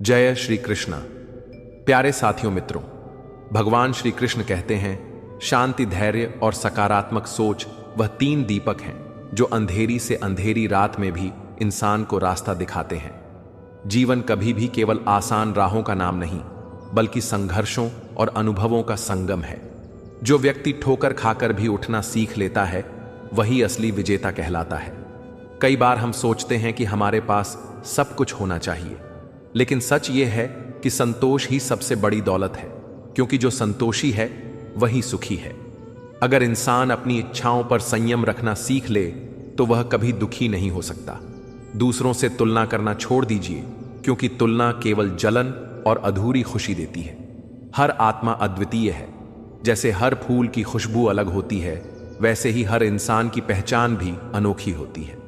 जय श्री कृष्ण। प्यारे साथियों मित्रों, भगवान श्री कृष्ण कहते हैं शांति, धैर्य और सकारात्मक सोच वह तीन दीपक हैं जो अंधेरी से अंधेरी रात में भी इंसान को रास्ता दिखाते हैं। जीवन कभी भी केवल आसान राहों का नाम नहीं, बल्कि संघर्षों और अनुभवों का संगम है। जो व्यक्ति ठोकर खाकर भी उठना सीख लेता है, वही असली विजेता कहलाता है। कई बार हम सोचते हैं कि हमारे पास सब कुछ होना चाहिए, लेकिन सच ये है कि संतोष ही सबसे बड़ी दौलत है, क्योंकि जो संतोषी है वही सुखी है। अगर इंसान अपनी इच्छाओं पर संयम रखना सीख ले तो वह कभी दुखी नहीं हो सकता। दूसरों से तुलना करना छोड़ दीजिए, क्योंकि तुलना केवल जलन और अधूरी खुशी देती है। हर आत्मा अद्वितीय है। जैसे हर फूल की खुशबू अलग होती है, वैसे ही हर इंसान की पहचान भी अनोखी होती है।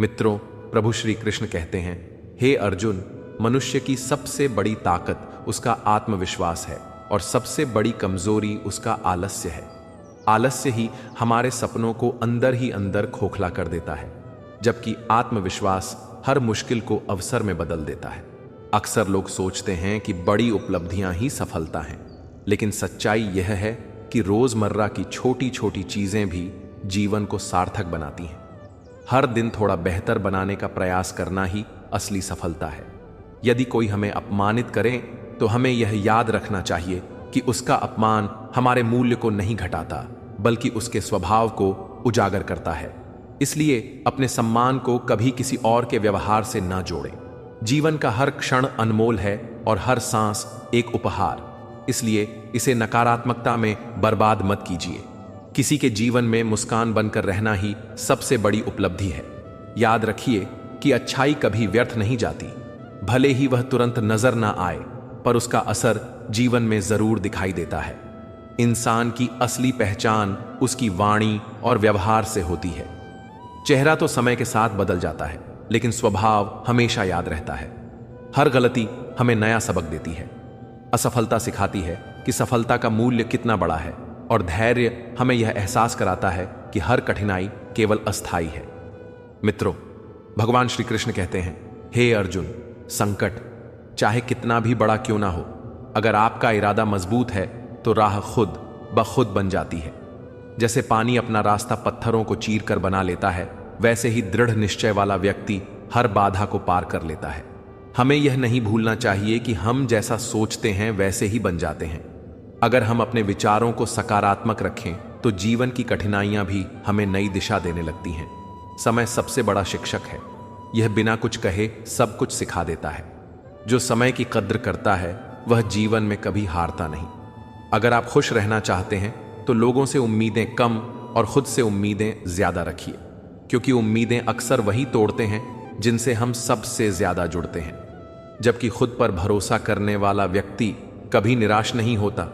मित्रों, प्रभु श्री कृष्ण कहते हैं, हे अर्जुन, मनुष्य की सबसे बड़ी ताकत उसका आत्मविश्वास है और सबसे बड़ी कमजोरी उसका आलस्य है। आलस्य ही हमारे सपनों को अंदर ही अंदर खोखला कर देता है, जबकि आत्मविश्वास हर मुश्किल को अवसर में बदल देता है। अक्सर लोग सोचते हैं कि बड़ी उपलब्धियां ही सफलता हैं, लेकिन सच्चाई यह है कि रोजमर्रा की छोटी छोटी चीजें भी जीवन को सार्थक बनाती हैं। हर दिन थोड़ा बेहतर बनाने का प्रयास करना ही असली सफलता है। यदि कोई हमें अपमानित करे तो हमें यह याद रखना चाहिए कि उसका अपमान हमारे मूल्य को नहीं घटाता, बल्कि उसके स्वभाव को उजागर करता है। इसलिए अपने सम्मान को कभी किसी और के व्यवहार से ना जोड़ें। जीवन का हर क्षण अनमोल है और हर सांस एक उपहार, इसलिए इसे नकारात्मकता में बर्बाद मत कीजिए। किसी के जीवन में मुस्कान बनकर रहना ही सबसे बड़ी उपलब्धि है। याद रखिए कि अच्छाई कभी व्यर्थ नहीं जाती। भले ही वह तुरंत नजर ना आए, पर उसका असर जीवन में जरूर दिखाई देता है। इंसान की असली पहचान उसकी वाणी और व्यवहार से होती है। चेहरा तो समय के साथ बदल जाता है, लेकिन स्वभाव हमेशा याद रहता है। हर गलती हमें नया सबक देती है। असफलता सिखाती है कि सफलता का मूल्य कितना बड़ा है, और धैर्य हमें यह एहसास कराता है कि हर कठिनाई केवल अस्थायी है। मित्रों, भगवान श्री कृष्ण कहते हैं, हे अर्जुन, संकट चाहे कितना भी बड़ा क्यों ना हो, अगर आपका इरादा मजबूत है तो राह खुद ब खुद बन जाती है। जैसे पानी अपना रास्ता पत्थरों को चीर कर बना लेता है, वैसे ही दृढ़ निश्चय वाला व्यक्ति हर बाधा को पार कर लेता है। हमें यह नहीं भूलना चाहिए कि हम जैसा सोचते हैं वैसे ही बन जाते हैं। अगर हम अपने विचारों को सकारात्मक रखें तो जीवन की कठिनाइयां भी हमें नई दिशा देने लगती हैं। समय सबसे बड़ा शिक्षक है। यह बिना कुछ कहे सब कुछ सिखा देता है। जो समय की कद्र करता है वह जीवन में कभी हारता नहीं। अगर आप खुश रहना चाहते हैं तो लोगों से उम्मीदें कम और खुद से उम्मीदें ज्यादा रखिए, क्योंकि उम्मीदें अक्सर वही तोड़ते हैं जिनसे हम सबसे ज्यादा जुड़ते हैं। जबकि खुद पर भरोसा करने वाला व्यक्ति कभी निराश नहीं होता।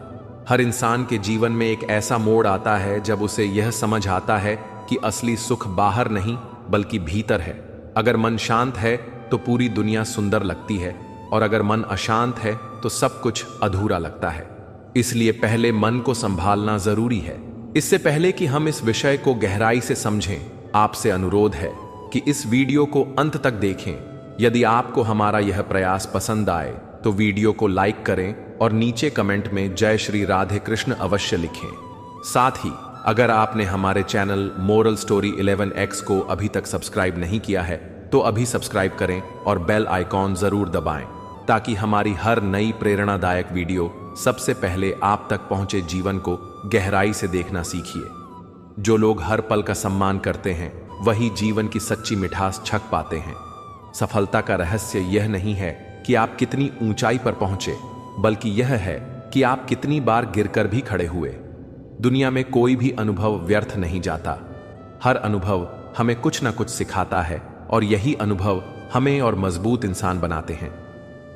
हर इंसान के जीवन में एक ऐसा मोड़ आता है जब उसे यह समझ आता है कि असली सुख बाहर नहीं बल्कि भीतर है। अगर मन शांत है तो पूरी दुनिया सुंदर लगती है, और अगर मन अशांत है तो सब कुछ अधूरा लगता है। इसलिए पहले मन को संभालना जरूरी है। इससे पहले कि हम इस विषय को गहराई से समझें, आपसे अनुरोध है कि इस वीडियो को अंत तक देखें। यदि आपको हमारा यह प्रयास पसंद आए तो वीडियो को लाइक करें और नीचे कमेंट में जय श्री राधे कृष्ण अवश्य लिखें। साथ ही अगर आपने हमारे चैनल मोरल स्टोरी 11x को अभी तक सब्सक्राइब नहीं किया है तो अभी सब्सक्राइब करें और बेल आइकॉन जरूर दबाएं, ताकि हमारी हर नई प्रेरणादायक वीडियो सबसे पहले आप तक पहुंचे। जीवन को गहराई से देखना सीखिए। जो लोग हर पल का सम्मान करते हैं वही जीवन की सच्ची मिठास छक पाते हैं। सफलता का रहस्य यह नहीं है कि आप कितनी ऊंचाई पर पहुंचे, बल्कि यह है कि आप कितनी बार गिरकर भी खड़े हुए। दुनिया में कोई भी अनुभव व्यर्थ नहीं जाता। हर अनुभव हमें कुछ ना कुछ सिखाता है, और यही अनुभव हमें और मजबूत इंसान बनाते हैं।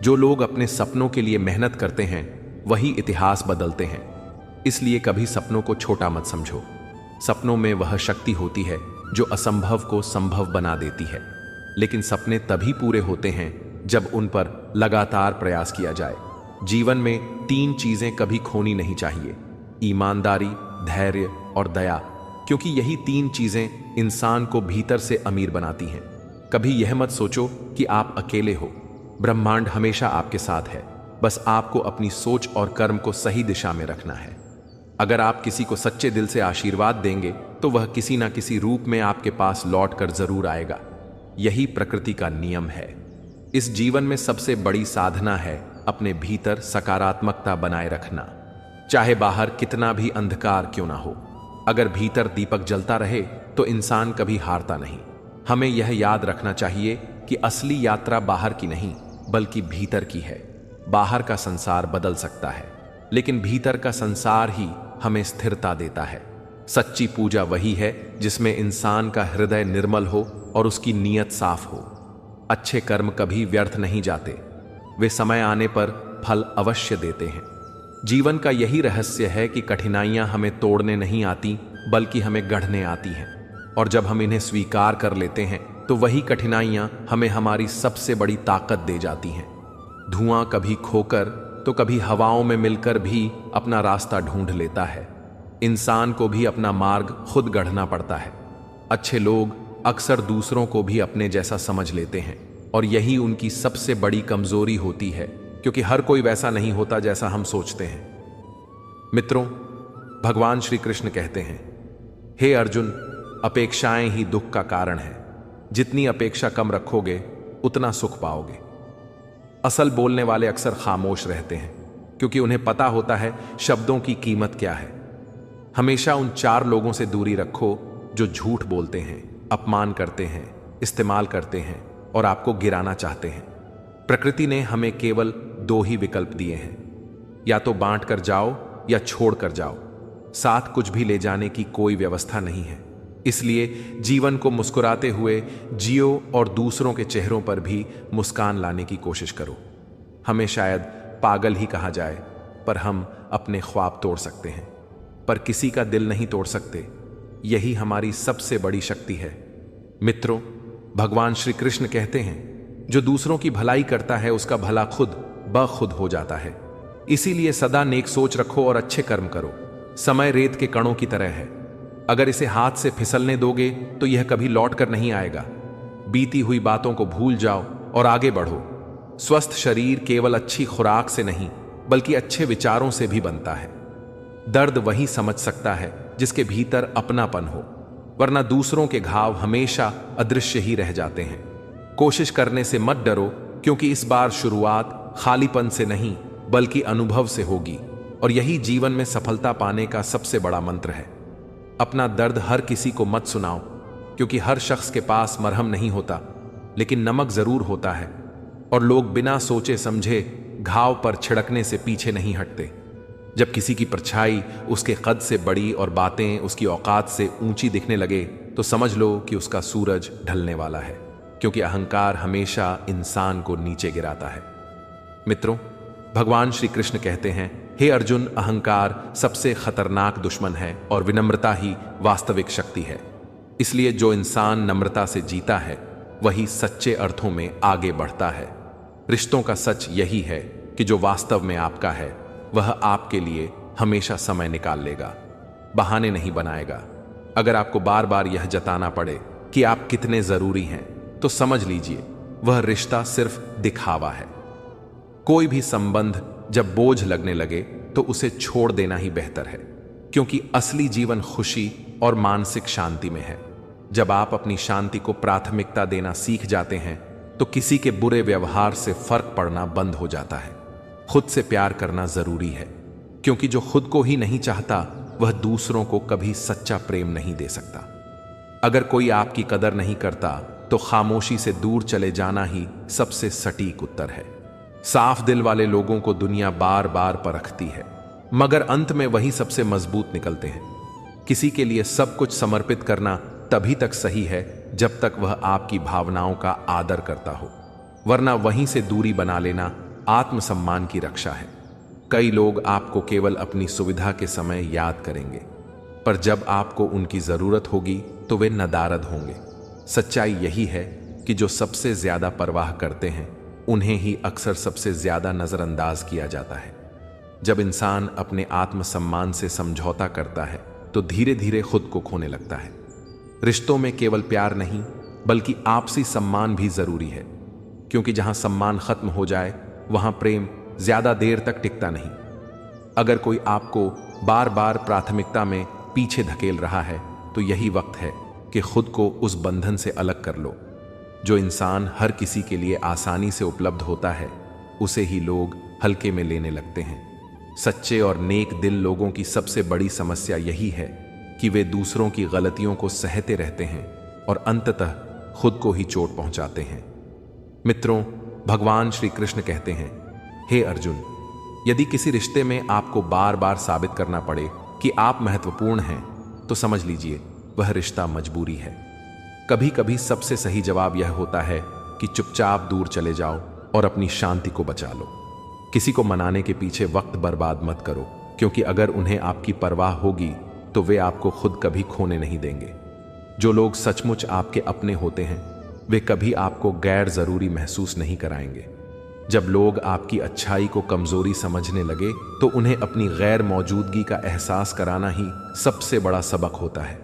जो लोग अपने सपनों के लिए मेहनत करते हैं वही इतिहास बदलते हैं। इसलिए कभी सपनों को छोटा मत समझो। सपनों में वह शक्ति होती है जो असंभव को संभव बना देती है। लेकिन सपने तभी पूरे होते हैं जब उन पर लगातार प्रयास किया जाए। जीवन में तीन चीजें कभी खोनी नहीं चाहिए: ईमानदारी, धैर्य और दया, क्योंकि यही तीन चीजें इंसान को भीतर से अमीर बनाती हैं। कभी यह मत सोचो कि आप अकेले हो, ब्रह्मांड हमेशा आपके साथ है, बस आपको अपनी सोच और कर्म को सही दिशा में रखना है। अगर आप किसी को सच्चे दिल से आशीर्वाद देंगे तो वह किसी ना किसी रूप में आपके पास लौट कर जरूर आएगा। यही प्रकृति का नियम है। इस जीवन में सबसे बड़ी साधना है अपने भीतर सकारात्मकता बनाए रखना। चाहे बाहर कितना भी अंधकार क्यों ना हो, अगर भीतर दीपक जलता रहे तो इंसान कभी हारता नहीं। हमें यह याद रखना चाहिए कि असली यात्रा बाहर की नहीं बल्कि भीतर की है। बाहर का संसार बदल सकता है, लेकिन भीतर का संसार ही हमें स्थिरता देता है। सच्ची पूजा वही है जिसमें इंसान का हृदय निर्मल हो और उसकी नीयत साफ हो। अच्छे कर्म कभी व्यर्थ नहीं जाते, वे समय आने पर फल अवश्य देते हैं। जीवन का यही रहस्य है कि कठिनाइयां हमें तोड़ने नहीं आती बल्कि हमें गढ़ने आती हैं, और जब हम इन्हें स्वीकार कर लेते हैं तो वही कठिनाइयां हमें हमारी सबसे बड़ी ताकत दे जाती हैं। धुआं कभी खोकर तो कभी हवाओं में मिलकर भी अपना रास्ता ढूंढ लेता है। इंसान को भी अपना मार्ग खुद गढ़ना पड़ता है। अच्छे लोग अक्सर दूसरों को भी अपने जैसा समझ लेते हैं, और यही उनकी सबसे बड़ी कमजोरी होती है, क्योंकि हर कोई वैसा नहीं होता जैसा हम सोचते हैं। मित्रों, भगवान श्री कृष्ण कहते हैं, हे अर्जुन, अपेक्षाएं ही दुख का कारण है। जितनी अपेक्षा कम रखोगे उतना सुख पाओगे। असल बोलने वाले अक्सर खामोश रहते हैं, क्योंकि उन्हें पता होता है शब्दों की कीमत क्या है। हमेशा उन 4 लोगों से दूरी रखो जो झूठ बोलते हैं, अपमान करते हैं, इस्तेमाल करते हैं और आपको गिराना चाहते हैं। प्रकृति ने हमें केवल 2 ही विकल्प दिए हैं, या तो बांट कर जाओ या छोड़ कर जाओ। साथ कुछ भी ले जाने की कोई व्यवस्था नहीं है। इसलिए जीवन को मुस्कुराते हुए जियो और दूसरों के चेहरों पर भी मुस्कान लाने की कोशिश करो। हमें शायद पागल ही कहा जाए, पर हम अपने ख्वाब तोड़ सकते हैं, पर किसी का दिल नहीं तोड़ सकते। यही हमारी सबसे बड़ी शक्ति है। मित्रों, भगवान श्री कृष्ण कहते हैं, जो दूसरों की भलाई करता है उसका भला खुद ब खुद हो जाता है। इसीलिए सदा नेक सोच रखो और अच्छे कर्म करो। समय रेत के कणों की तरह है, अगर इसे हाथ से फिसलने दोगे तो यह कभी लौट कर नहीं आएगा। बीती हुई बातों को भूल जाओ और आगे बढ़ो। स्वस्थ शरीर केवल अच्छी खुराक से नहीं बल्कि अच्छे विचारों से भी बनता है। दर्द वही समझ सकता है जिसके भीतर अपनापन हो, वरना दूसरों के घाव हमेशा अदृश्य ही रह जाते हैं। कोशिश करने से मत डरो, क्योंकि इस बार शुरुआत खालीपन से नहीं बल्कि अनुभव से होगी, और यही जीवन में सफलता पाने का सबसे बड़ा मंत्र है। अपना दर्द हर किसी को मत सुनाओ, क्योंकि हर शख्स के पास मरहम नहीं होता, लेकिन नमक जरूर होता है, और लोग बिना सोचे समझे घाव पर छिड़कने से पीछे नहीं हटते। जब किसी की परछाई उसके कद से बड़ी और बातें उसकी औकात से ऊंची दिखने लगे तो समझ लो कि उसका सूरज ढलने वाला है, क्योंकि अहंकार हमेशा इंसान को नीचे गिराता है। मित्रों, भगवान श्री कृष्ण कहते हैं, हे अर्जुन, अहंकार सबसे खतरनाक दुश्मन है और विनम्रता ही वास्तविक शक्ति है। इसलिए जो इंसान नम्रता से जीता है वही सच्चे अर्थों में आगे बढ़ता है। रिश्तों का सच यही है कि जो वास्तव में आपका है वह आपके लिए हमेशा समय निकाल लेगा, बहाने नहीं बनाएगा। अगर आपको बार बार यह जताना पड़े कि आप कितने जरूरी हैं, तो समझ लीजिए वह रिश्ता सिर्फ दिखावा है। कोई भी संबंध जब बोझ लगने लगे तो उसे छोड़ देना ही बेहतर है, क्योंकि असली जीवन खुशी और मानसिक शांति में है। जब आप अपनी शांति को प्राथमिकता देना सीख जाते हैं तो किसी के बुरे व्यवहार से फर्क पड़ना बंद हो जाता है। खुद से प्यार करना जरूरी है, क्योंकि जो खुद को ही नहीं चाहता वह दूसरों को कभी सच्चा प्रेम नहीं दे सकता। अगर कोई आपकी कदर नहीं करता तो खामोशी से दूर चले जाना ही सबसे सटीक उत्तर है। साफ दिल वाले लोगों को दुनिया बार बार परखती है, मगर अंत में वही सबसे मजबूत निकलते हैं। किसी के लिए सब कुछ समर्पित करना तभी तक सही है जब तक वह आपकी भावनाओं का आदर करता हो, वरना वहीं से दूरी बना लेना आत्मसम्मान की रक्षा है। कई लोग आपको केवल अपनी सुविधा के समय याद करेंगे, पर जब आपको उनकी जरूरत होगी तो वे नदारद होंगे। सच्चाई यही है कि जो सबसे ज्यादा परवाह करते हैं उन्हें ही अक्सर सबसे ज्यादा नजरअंदाज किया जाता है। जब इंसान अपने आत्मसम्मान से समझौता करता है तो धीरे धीरे खुद को खोने लगता है। रिश्तों में केवल प्यार नहीं बल्कि आपसी सम्मान भी जरूरी है, क्योंकि जहां सम्मान खत्म हो जाए वहां प्रेम ज्यादा देर तक टिकता नहीं। अगर कोई आपको बार बार प्राथमिकता में पीछे धकेल रहा है तो यही वक्त है कि खुद को उस बंधन से अलग कर लो। जो इंसान हर किसी के लिए आसानी से उपलब्ध होता है उसे ही लोग हल्के में लेने लगते हैं। सच्चे और नेक दिल लोगों की सबसे बड़ी समस्या यही है कि वे दूसरों की गलतियों को सहते रहते हैं और अंततः खुद को ही चोट पहुंचाते हैं। मित्रों, भगवान श्री कृष्ण कहते हैं, हे अर्जुन, यदि किसी रिश्ते में आपको बार बार साबित करना पड़े कि आप महत्वपूर्ण हैं तो समझ लीजिए वह रिश्ता मजबूरी है। कभी कभी सबसे सही जवाब यह होता है कि चुपचाप दूर चले जाओ और अपनी शांति को बचा लो। किसी को मनाने के पीछे वक्त बर्बाद मत करो, क्योंकि अगर उन्हें आपकी परवाह होगी तो वे आपको खुद कभी खोने नहीं देंगे। जो लोग सचमुच आपके अपने होते हैं वे कभी आपको गैर जरूरी महसूस नहीं कराएंगे। जब लोग आपकी अच्छाई को कमजोरी समझने लगे तो उन्हें अपनी गैर मौजूदगी का एहसास कराना ही सबसे बड़ा सबक होता है।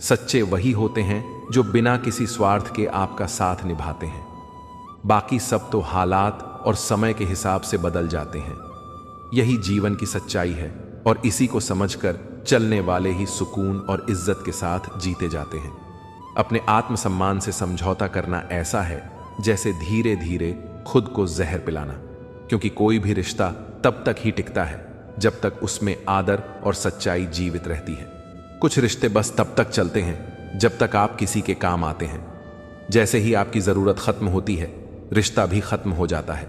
सच्चे वही होते हैं जो बिना किसी स्वार्थ के आपका साथ निभाते हैं। बाकी सब तो हालात और समय के हिसाब से बदल जाते हैं। यही जीवन की सच्चाई है और इसी को समझकर चलने वाले ही सुकून और इज्जत के साथ जीते जाते हैं। अपने आत्मसम्मान से समझौता करना ऐसा है जैसे धीरे धीरे खुद को जहर पिलाना, क्योंकि कोई भी रिश्ता तब तक ही टिकता है जब तक उसमें आदर और सच्चाई जीवित रहती है। कुछ रिश्ते बस तब तक चलते हैं जब तक आप किसी के काम आते हैं। जैसे ही आपकी जरूरत खत्म होती है रिश्ता भी खत्म हो जाता है।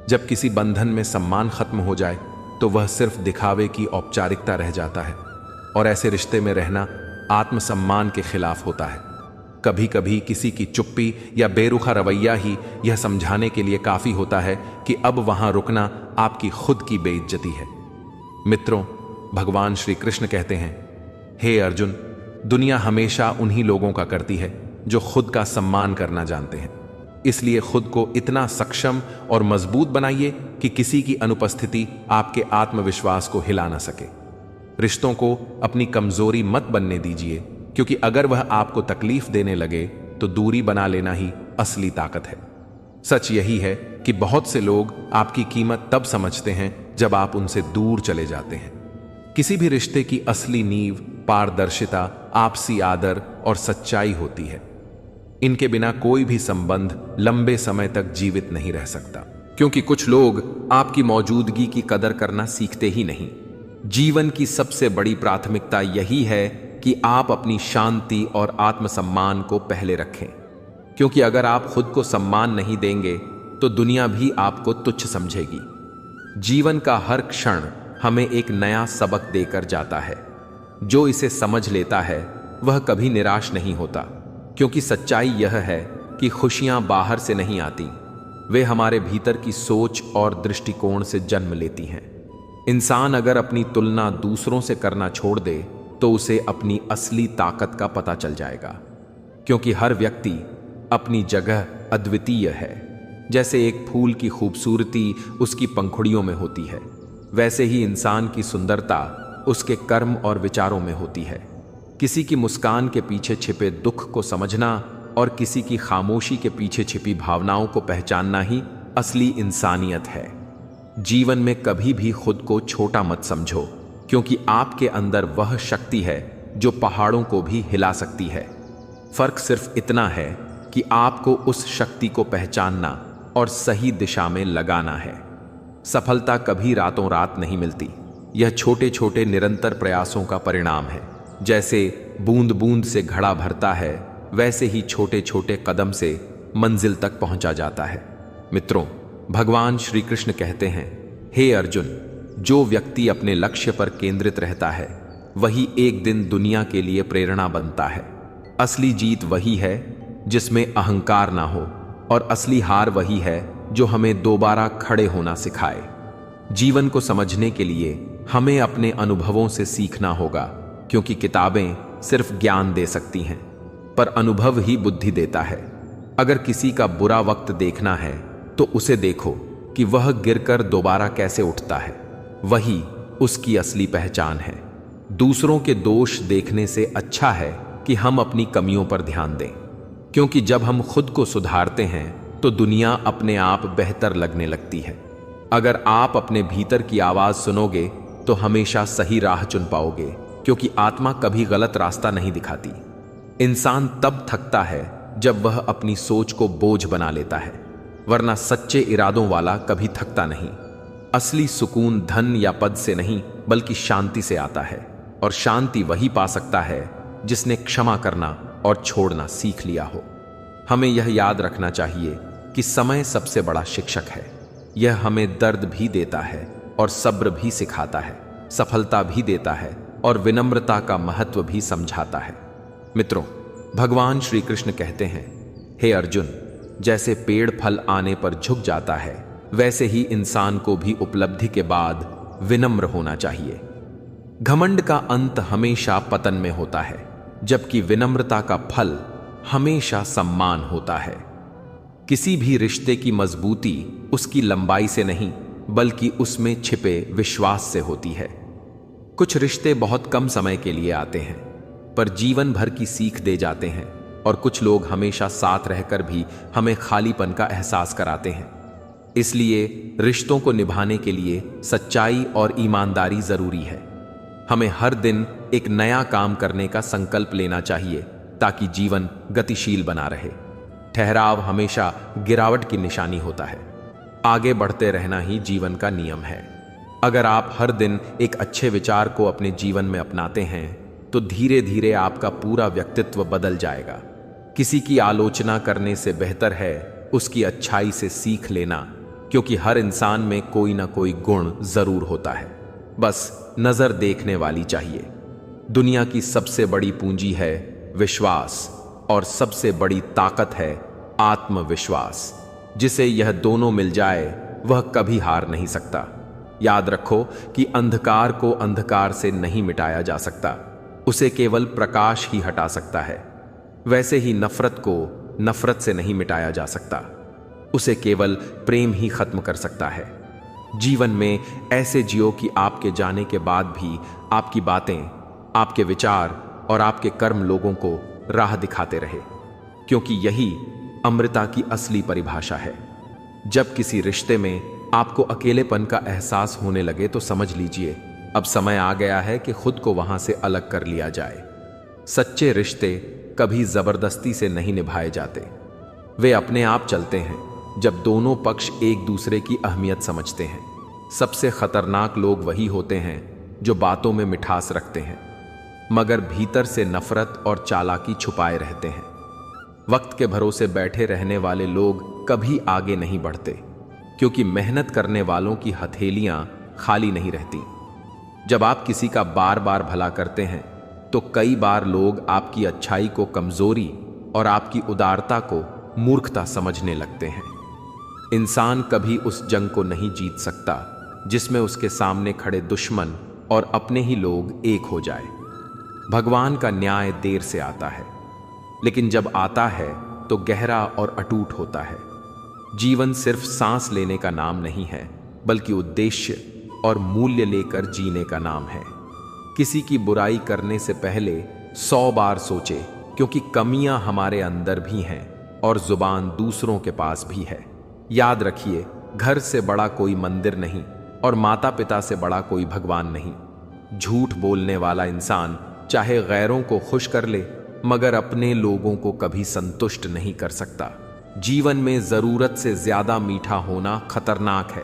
जब किसी बंधन में सम्मान खत्म हो जाए तो वह सिर्फ दिखावे की औपचारिकता रह जाता है और ऐसे रिश्ते में रहना आत्मसम्मान के खिलाफ होता है। कभी कभी किसी की चुप्पी या बेरुखा रवैया ही यह समझाने के लिए काफी होता है कि अब वहां रुकना आपकी खुद की बेइज्जती है। मित्रों, भगवान श्री कृष्ण कहते हैं, हे अर्जुन, दुनिया हमेशा उन्हीं लोगों का करती है जो खुद का सम्मान करना जानते हैं। इसलिए खुद को इतना सक्षम और मजबूत बनाइए कि किसी की अनुपस्थिति आपके आत्मविश्वास को हिला ना सके। रिश्तों को अपनी कमजोरी मत बनने दीजिए, क्योंकि अगर वह आपको तकलीफ देने लगे तो दूरी बना लेना ही असली ताकत है। सच यही है कि बहुत से लोग आपकी कीमत तब समझते हैं जब आप उनसे दूर चले जाते हैं। किसी भी रिश्ते की असली नींव पारदर्शिता, आपसी आदर और सच्चाई होती है। इनके बिना कोई भी संबंध लंबे समय तक जीवित नहीं रह सकता, क्योंकि कुछ लोग आपकी मौजूदगी की कदर करना सीखते ही नहीं। जीवन की सबसे बड़ी प्राथमिकता यही है कि आप अपनी शांति और आत्मसम्मान को पहले रखें, क्योंकि अगर आप खुद को सम्मान नहीं देंगे तो दुनिया भी आपको तुच्छ समझेगी। जीवन का हर क्षण हमें एक नया सबक देकर जाता है। जो इसे समझ लेता है वह कभी निराश नहीं होता, क्योंकि सच्चाई यह है कि खुशियां बाहर से नहीं आती, वे हमारे भीतर की सोच और दृष्टिकोण से जन्म लेती हैं। इंसान अगर अपनी तुलना दूसरों से करना छोड़ दे तो उसे अपनी असली ताकत का पता चल जाएगा, क्योंकि हर व्यक्ति अपनी जगह अद्वितीय है। जैसे एक फूल की खूबसूरती उसकी पंखुड़ियों में होती है, वैसे ही इंसान की सुंदरता उसके कर्म और विचारों में होती है। किसी की मुस्कान के पीछे छिपे दुख को समझना और किसी की खामोशी के पीछे छिपी भावनाओं को पहचानना ही असली इंसानियत है। जीवन में कभी भी खुद को छोटा मत समझो, क्योंकि आपके अंदर वह शक्ति है जो पहाड़ों को भी हिला सकती है। फर्क सिर्फ इतना है कि आपको उस शक्ति को पहचानना और सही दिशा में लगाना है। सफलता कभी रातों रात नहीं मिलती, यह छोटे छोटे निरंतर प्रयासों का परिणाम है। जैसे बूंद बूंद से घड़ा भरता है, वैसे ही छोटे छोटे कदम से मंजिल तक पहुंचा जाता है। मित्रों, भगवान श्री कृष्ण कहते हैं, हे अर्जुन, जो व्यक्ति अपने लक्ष्य पर केंद्रित रहता है वही एक दिन दुनिया के लिए प्रेरणा बनता है। असली जीत वही है जिसमें अहंकार ना हो, और असली हार वही है जो हमें दोबारा खड़े होना सिखाए। जीवन को समझने के लिए हमें अपने अनुभवों से सीखना होगा, क्योंकि किताबें सिर्फ ज्ञान दे सकती हैं, पर अनुभव ही बुद्धि देता है। अगर किसी का बुरा वक्त देखना है तो उसे देखो कि वह गिरकर दोबारा कैसे उठता है, वही उसकी असली पहचान है। दूसरों के दोष देखने से अच्छा है कि हम अपनी कमियों पर ध्यान दें, क्योंकि जब हम खुद को सुधारते हैं तो दुनिया अपने आप बेहतर लगने लगती है। अगर आप अपने भीतर की आवाज सुनोगे तो हमेशा सही राह चुन पाओगे, क्योंकि आत्मा कभी गलत रास्ता नहीं दिखाती। इंसान तब थकता है जब वह अपनी सोच को बोझ बना लेता है, वरना सच्चे इरादों वाला कभी थकता नहीं। असली सुकून धन या पद से नहीं बल्कि शांति से आता है, और शांति वही पा सकता है जिसने क्षमा करना और छोड़ना सीख लिया हो। हमें यह याद रखना चाहिए कि समय सबसे बड़ा शिक्षक है। यह हमें दर्द भी देता है और सब्र भी सिखाता है, सफलता भी देता है और विनम्रता का महत्व भी समझाता है। मित्रों, भगवान श्री कृष्ण कहते हैं, हे अर्जुन, जैसे पेड़ फल आने पर झुक जाता है, वैसे ही इंसान को भी उपलब्धि के बाद विनम्र होना चाहिए। घमंड का अंत हमेशा पतन में होता है, जबकि विनम्रता का फल हमेशा सम्मान होता है। किसी भी रिश्ते की मजबूती उसकी लंबाई से नहीं बल्कि उसमें छिपे विश्वास से होती है। कुछ रिश्ते बहुत कम समय के लिए आते हैं पर जीवन भर की सीख दे जाते हैं, और कुछ लोग हमेशा साथ रहकर भी हमें खालीपन का एहसास कराते हैं। इसलिए रिश्तों को निभाने के लिए सच्चाई और ईमानदारी जरूरी है। हमें हर दिन एक नया काम करने का संकल्प लेना चाहिए ताकि जीवन गतिशील बना रहे। ठहराव हमेशा गिरावट की निशानी होता है। आगे बढ़ते रहना ही जीवन का नियम है। अगर आप हर दिन एक अच्छे विचार को अपने जीवन में अपनाते हैं तो धीरे धीरे आपका पूरा व्यक्तित्व बदल जाएगा। किसी की आलोचना करने से बेहतर है उसकी अच्छाई से सीख लेना, क्योंकि हर इंसान में कोई ना कोई गुण जरूर होता है, बस नजर देखने वाली चाहिए। दुनिया की सबसे बड़ी पूंजी है विश्वास, और सबसे बड़ी ताकत है आत्मविश्वास। जिसे यह दोनों मिल जाए वह कभी हार नहीं सकता। याद रखो कि अंधकार को अंधकार से नहीं मिटाया जा सकता, उसे केवल प्रकाश ही हटा सकता है। वैसे ही नफरत को नफरत से नहीं मिटाया जा सकता, उसे केवल प्रेम ही खत्म कर सकता है। जीवन में ऐसे जियो कि आपके जाने के बाद भी आपकी बातें, आपके विचार और आपके कर्म लोगों को राह दिखाते रहे, क्योंकि यही अमृता की असली परिभाषा है। जब किसी रिश्ते में आपको अकेलेपन का एहसास होने लगे तो समझ लीजिए अब समय आ गया है कि खुद को वहां से अलग कर लिया जाए। सच्चे रिश्ते कभी जबरदस्ती से नहीं निभाए जाते, वे अपने आप चलते हैं जब दोनों पक्ष एक दूसरे की अहमियत समझते हैं। सबसे खतरनाक लोग वही होते हैं जो बातों में मिठास रखते हैं मगर भीतर से नफरत और चालाकी छुपाए रहते हैं। वक्त के भरोसे बैठे रहने वाले लोग कभी आगे नहीं बढ़ते, क्योंकि मेहनत करने वालों की हथेलियां खाली नहीं रहती। जब आप किसी का बार बार भला करते हैं तो कई बार लोग आपकी अच्छाई को कमजोरी और आपकी उदारता को मूर्खता समझने लगते हैं। इंसान कभी उस जंग को नहीं जीत सकता जिसमें उसके सामने खड़े दुश्मन और अपने ही लोग एक हो जाए। भगवान का न्याय देर से आता है, लेकिन जब आता है तो गहरा और अटूट होता है। जीवन सिर्फ सांस लेने का नाम नहीं है, बल्कि उद्देश्य और मूल्य लेकर जीने का नाम है। किसी की बुराई करने से पहले 100 बार सोचे, क्योंकि कमियां हमारे अंदर भी हैं और जुबान दूसरों के पास भी है। याद रखिए, घर से बड़ा कोई मंदिर नहीं और माता पिता से बड़ा कोई भगवान नहीं। झूठ बोलने वाला इंसान चाहे गैरों को खुश कर ले मगर अपने लोगों को कभी संतुष्ट नहीं कर सकता। जीवन में जरूरत से ज्यादा मीठा होना खतरनाक है,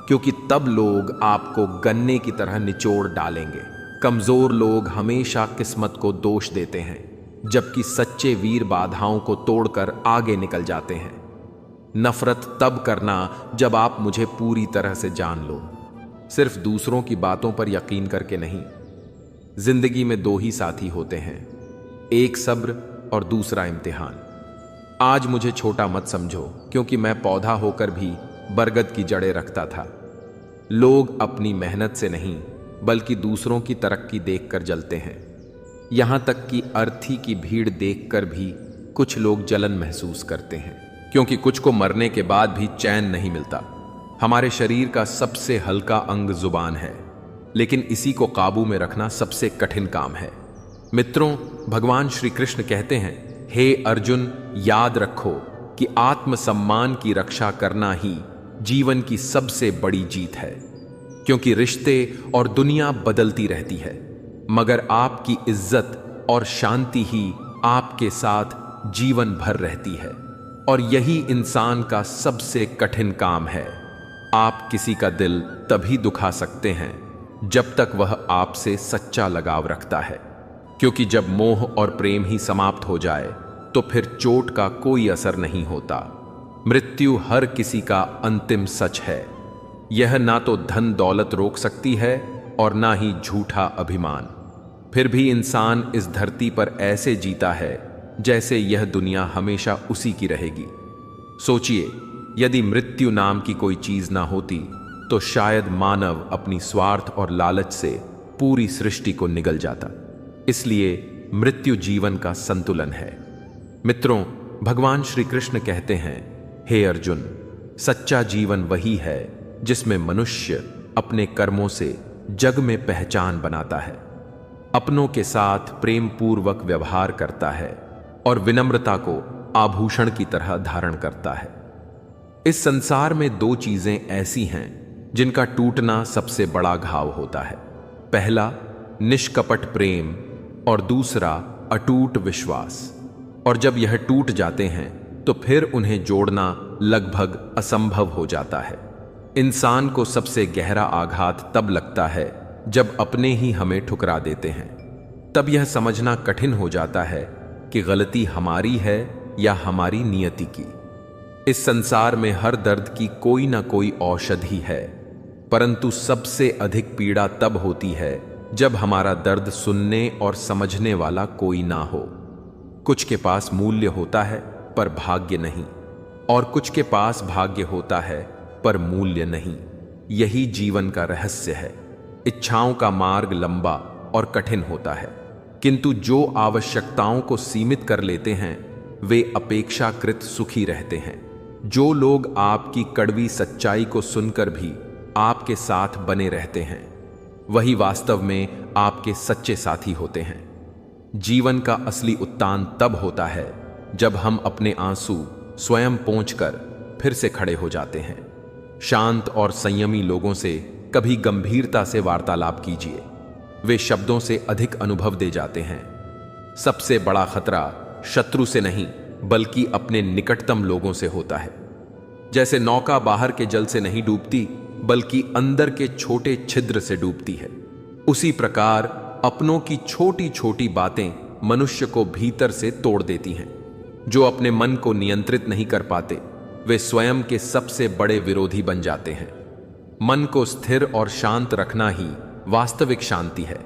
क्योंकि तब लोग आपको गन्ने की तरह निचोड़ डालेंगे। कमजोर लोग हमेशा किस्मत को दोष देते हैं, जबकि सच्चे वीर बाधाओं को तोड़कर आगे निकल जाते हैं। नफरत तब करना जब आप मुझे पूरी तरह से जान लो, सिर्फ दूसरों की बातों पर यकीन करके नहीं। जिंदगी में 2 ही साथी होते हैं, एक सब्र और दूसरा इम्तिहान। आज मुझे छोटा मत समझो, क्योंकि मैं पौधा होकर भी बरगद की जड़ें रखता था। लोग अपनी मेहनत से नहीं बल्कि दूसरों की तरक्की देखकर जलते हैं। यहां तक कि अर्थी की भीड़ देखकर भी कुछ लोग जलन महसूस करते हैं, क्योंकि कुछ को मरने के बाद भी चैन नहीं मिलता। हमारे शरीर का सबसे हल्का अंग जुबान है, लेकिन इसी को काबू में रखना सबसे कठिन काम है। मित्रों, भगवान श्री कृष्ण कहते हैं, हे अर्जुन, याद रखो कि आत्मसम्मान की रक्षा करना ही जीवन की सबसे बड़ी जीत है, क्योंकि रिश्ते और दुनिया बदलती रहती है, मगर आपकी इज्जत और शांति ही आपके साथ जीवन भर रहती है। और यही इंसान का सबसे कठिन काम है। आप किसी का दिल तभी दुखा सकते हैं जब तक वह आपसे सच्चा लगाव रखता है, क्योंकि जब मोह और प्रेम ही समाप्त हो जाए तो फिर चोट का कोई असर नहीं होता। मृत्यु हर किसी का अंतिम सच है। यह ना तो धन दौलत रोक सकती है और ना ही झूठा अभिमान। फिर भी इंसान इस धरती पर ऐसे जीता है जैसे यह दुनिया हमेशा उसी की रहेगी। सोचिए, यदि मृत्यु नाम की कोई चीज ना होती तो शायद मानव अपनी स्वार्थ और लालच से पूरी सृष्टि को निगल जाता। इसलिए मृत्यु जीवन का संतुलन है। मित्रों, भगवान श्री कृष्ण कहते हैं, हे अर्जुन, सच्चा जीवन वही है जिसमें मनुष्य अपने कर्मों से जग में पहचान बनाता है, अपनों के साथ प्रेम पूर्वक व्यवहार करता है और विनम्रता को आभूषण की तरह धारण करता है। इस संसार में दो चीजें ऐसी हैं जिनका टूटना सबसे बड़ा घाव होता है। पहला निष्कपट प्रेम और दूसरा अटूट विश्वास। और जब यह टूट जाते हैं तो फिर उन्हें जोड़ना लगभग असंभव हो जाता है। इंसान को सबसे गहरा आघात तब लगता है जब अपने ही हमें ठुकरा देते हैं। तब यह समझना कठिन हो जाता है कि गलती हमारी है या हमारी नियति की। इस संसार में हर दर्द की कोई ना कोई औषधि है, परंतु सबसे अधिक पीड़ा तब होती है जब हमारा दर्द सुनने और समझने वाला कोई ना हो। कुछ के पास मूल्य होता है पर भाग्य नहीं, और कुछ के पास भाग्य होता है पर मूल्य नहीं। यही जीवन का रहस्य है। इच्छाओं का मार्ग लंबा और कठिन होता है, किंतु जो आवश्यकताओं को सीमित कर लेते हैं वे अपेक्षाकृत सुखी रहते हैं। जो लोग आपकी कड़वी सच्चाई को सुनकर भी आपके साथ बने रहते हैं, वही वास्तव में आपके सच्चे साथी होते हैं। जीवन का असली उत्तान तब होता है जब हम अपने आंसू स्वयं पोंछकर फिर से खड़े हो जाते हैं। शांत और संयमी लोगों से कभी गंभीरता से वार्तालाप कीजिए, वे शब्दों से अधिक अनुभव दे जाते हैं। सबसे बड़ा खतरा शत्रु से नहीं बल्कि अपने निकटतम लोगों से होता है। जैसे नौका बाहर के जल से नहीं डूबती बल्कि अंदर के छोटे छिद्र से डूबती है, उसी प्रकार अपनों की छोटी छोटी बातें मनुष्य को भीतर से तोड़ देती हैं। जो अपने मन को नियंत्रित नहीं कर पाते वे स्वयं के सबसे बड़े विरोधी बन जाते हैं। मन को स्थिर और शांत रखना ही वास्तविक शांति है।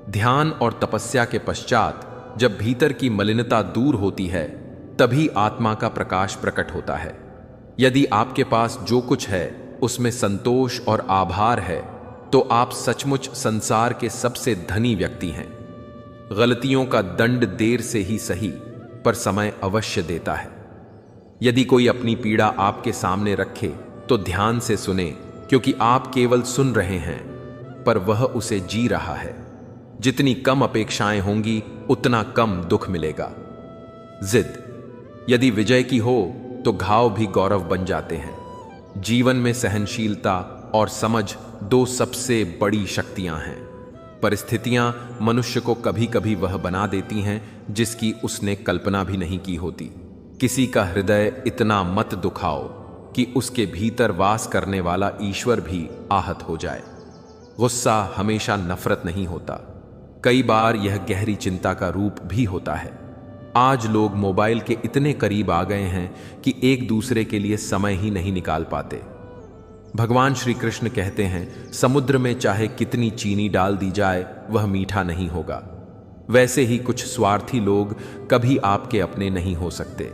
ध्यान और तपस्या के पश्चात जब भीतर की मलिनता दूर होती है तभी आत्मा का प्रकाश प्रकट होता है। यदि आपके पास जो कुछ है उसमें संतोष और आभार है तो आप सचमुच संसार के सबसे धनी व्यक्ति हैं। गलतियों का दंड देर से ही सही पर समय अवश्य देता है। यदि कोई अपनी पीड़ा आपके सामने रखे तो ध्यान से सुने, क्योंकि आप केवल सुन रहे हैं पर वह उसे जी रहा है। जितनी कम अपेक्षाएं होंगी उतना कम दुख मिलेगा। जिद यदि विजय की हो तो घाव भी गौरव बन जाते हैं। जीवन में सहनशीलता और समझ दो सबसे बड़ी शक्तियां हैं। परिस्थितियां मनुष्य को कभी कभी वह बना देती हैं जिसकी उसने कल्पना भी नहीं की होती। किसी का हृदय इतना मत दुखाओ कि उसके भीतर वास करने वाला ईश्वर भी आहत हो जाए। गुस्सा हमेशा नफरत नहीं होता, कई बार यह गहरी चिंता का रूप भी होता है। आज लोग मोबाइल के इतने करीब आ गए हैं कि एक दूसरे के लिए समय ही नहीं निकाल पाते। भगवान श्री कृष्ण कहते हैं, समुद्र में चाहे कितनी चीनी डाल दी जाए वह मीठा नहीं होगा। वैसे ही कुछ स्वार्थी लोग कभी आपके अपने नहीं हो सकते।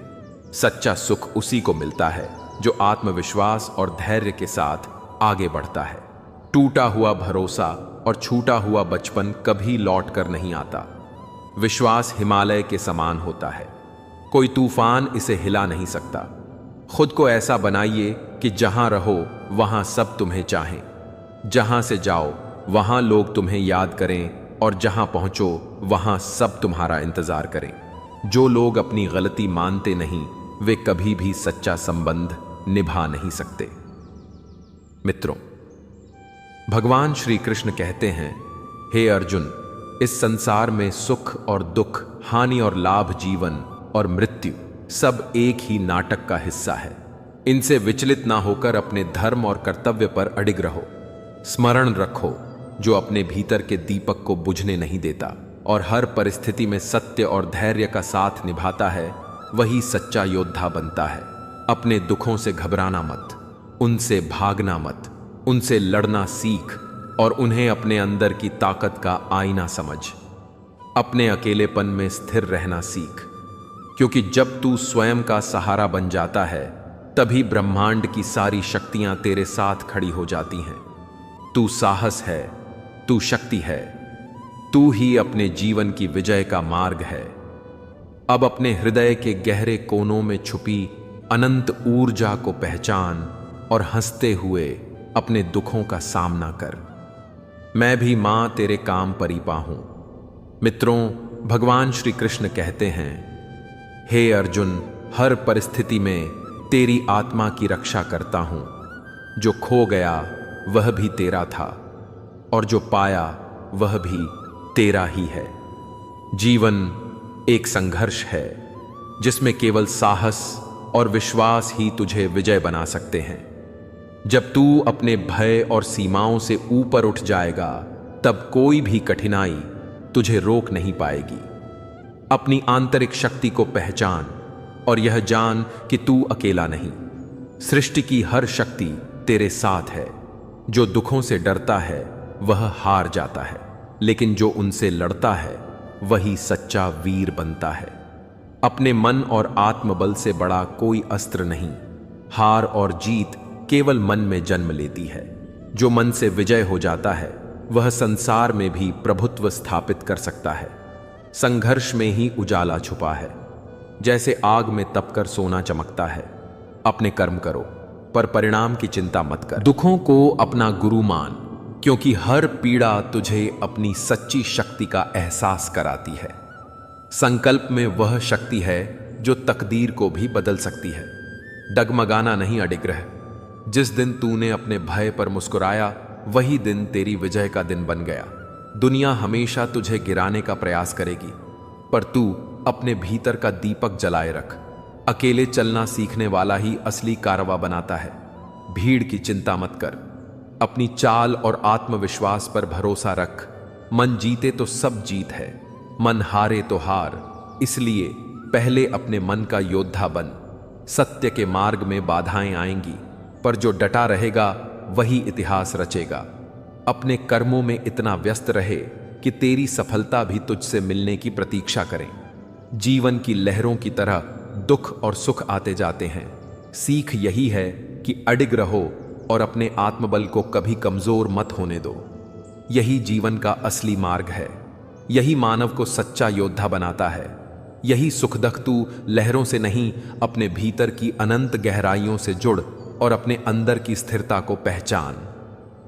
सच्चा सुख उसी को मिलता है जो आत्मविश्वास और धैर्य के साथ आगे बढ़ता है। टूटा हुआ भरोसा और छूटा हुआ बचपन कभी लौट कर नहीं आता। विश्वास हिमालय के समान होता है, कोई तूफान इसे हिला नहीं सकता। खुद को ऐसा बनाइए कि जहां रहो वहां सब तुम्हें चाहें, जहां से जाओ वहां लोग तुम्हें याद करें और जहां पहुंचो वहां सब तुम्हारा इंतजार करें। जो लोग अपनी गलती मानते नहीं वे कभी भी सच्चा संबंध निभा नहीं सकते। मित्रों, भगवान श्री कृष्ण कहते हैं, हे अर्जुन, इस संसार में सुख और दुख, हानि और लाभ, जीवन और मृत्यु सब एक ही नाटक का हिस्सा है। इनसे विचलित ना होकर अपने धर्म और कर्तव्य पर अडिग रहो। स्मरण रखो, जो अपने भीतर के दीपक को बुझने नहीं देता और हर परिस्थिति में सत्य और धैर्य का साथ निभाता है, वही सच्चा योद्धा बनता है। अपने दुखों से घबराना मत, उनसे भागना मत, उनसे लड़ना सीख और उन्हें अपने अंदर की ताकत का आईना समझ। अपने अकेलेपन में स्थिर रहना सीख, क्योंकि जब तू स्वयं का सहारा बन जाता है, तभी ब्रह्मांड की सारी शक्तियां तेरे साथ खड़ी हो जाती हैं। तू साहस है, तू शक्ति है, तू ही अपने जीवन की विजय का मार्ग है। अब अपने हृदय के गहरे कोनों में छुपी अनंत ऊर्जा को पहचान और हंसते हुए अपने दुखों का सामना कर। मैं भी मां तेरे काम परिपा हूं। मित्रों, भगवान श्री कृष्ण कहते हैं, हे अर्जुन, हर परिस्थिति में तेरी आत्मा की रक्षा करता हूं। जो खो गया वह भी तेरा था और जो पाया वह भी तेरा ही है। जीवन एक संघर्ष है जिसमें केवल साहस और विश्वास ही तुझे विजय बना सकते हैं। जब तू अपने भय और सीमाओं से ऊपर उठ जाएगा, तब कोई भी कठिनाई तुझे रोक नहीं पाएगी। अपनी आंतरिक शक्ति को पहचान और यह जान कि तू अकेला नहीं। सृष्टि की हर शक्ति तेरे साथ है। जो दुखों से डरता है वह हार जाता है, लेकिन जो उनसे लड़ता है वही सच्चा वीर बनता है। अपने मन और आत्मबल से बड़ा कोई अस्त्र नहीं। हार और जीत केवल मन में जन्म लेती है। जो मन से विजय हो जाता है वह संसार में भी प्रभुत्व स्थापित कर सकता है। संघर्ष में ही उजाला छुपा है। जैसे आग में तपकर सोना चमकता है। अपने कर्म करो, पर परिणाम की चिंता मत कर। दुखों को अपना गुरु मान, क्योंकि हर पीड़ा तुझे अपनी सच्ची शक्ति का एहसास कराती है। संकल्प में वह शक्ति है जो तकदीर को भी बदल सकती है। डगमगाना नहीं, अडिग रह। जिस दिन तूने अपने भय पर मुस्कुराया, वही दिन तेरी विजय का दिन बन गया। दुनिया हमेशा तुझे गिराने का प्रयास करेगी, पर तू अपने भीतर का दीपक जलाए रख। अकेले चलना सीखने वाला ही असली कारवा बनाता है। भीड़ की चिंता मत कर। अपनी चाल और आत्मविश्वास पर भरोसा रख। मन जीते तो सब जीत है, मन हारे तो हार। इसलिए पहले अपने मन का योद्धा बन। सत्य के मार्ग में बाधाएं आएंगी, पर जो डटा रहेगा वही इतिहास रचेगा। अपने कर्मों में इतना व्यस्त रहे कि तेरी सफलता भी तुझसे मिलने की प्रतीक्षा करें। जीवन की लहरों की तरह दुख और सुख आते जाते हैं। सीख यही है कि अडिग रहो और अपने आत्मबल को कभी कमजोर मत होने दो। यही जीवन का असली मार्ग है। यही मानव को सच्चा योद्धा बनाता है। यही सुख दुख तू लहरों से नहीं, अपने भीतर की अनंत गहराइयों से जुड़ और अपने अंदर की स्थिरता को पहचान।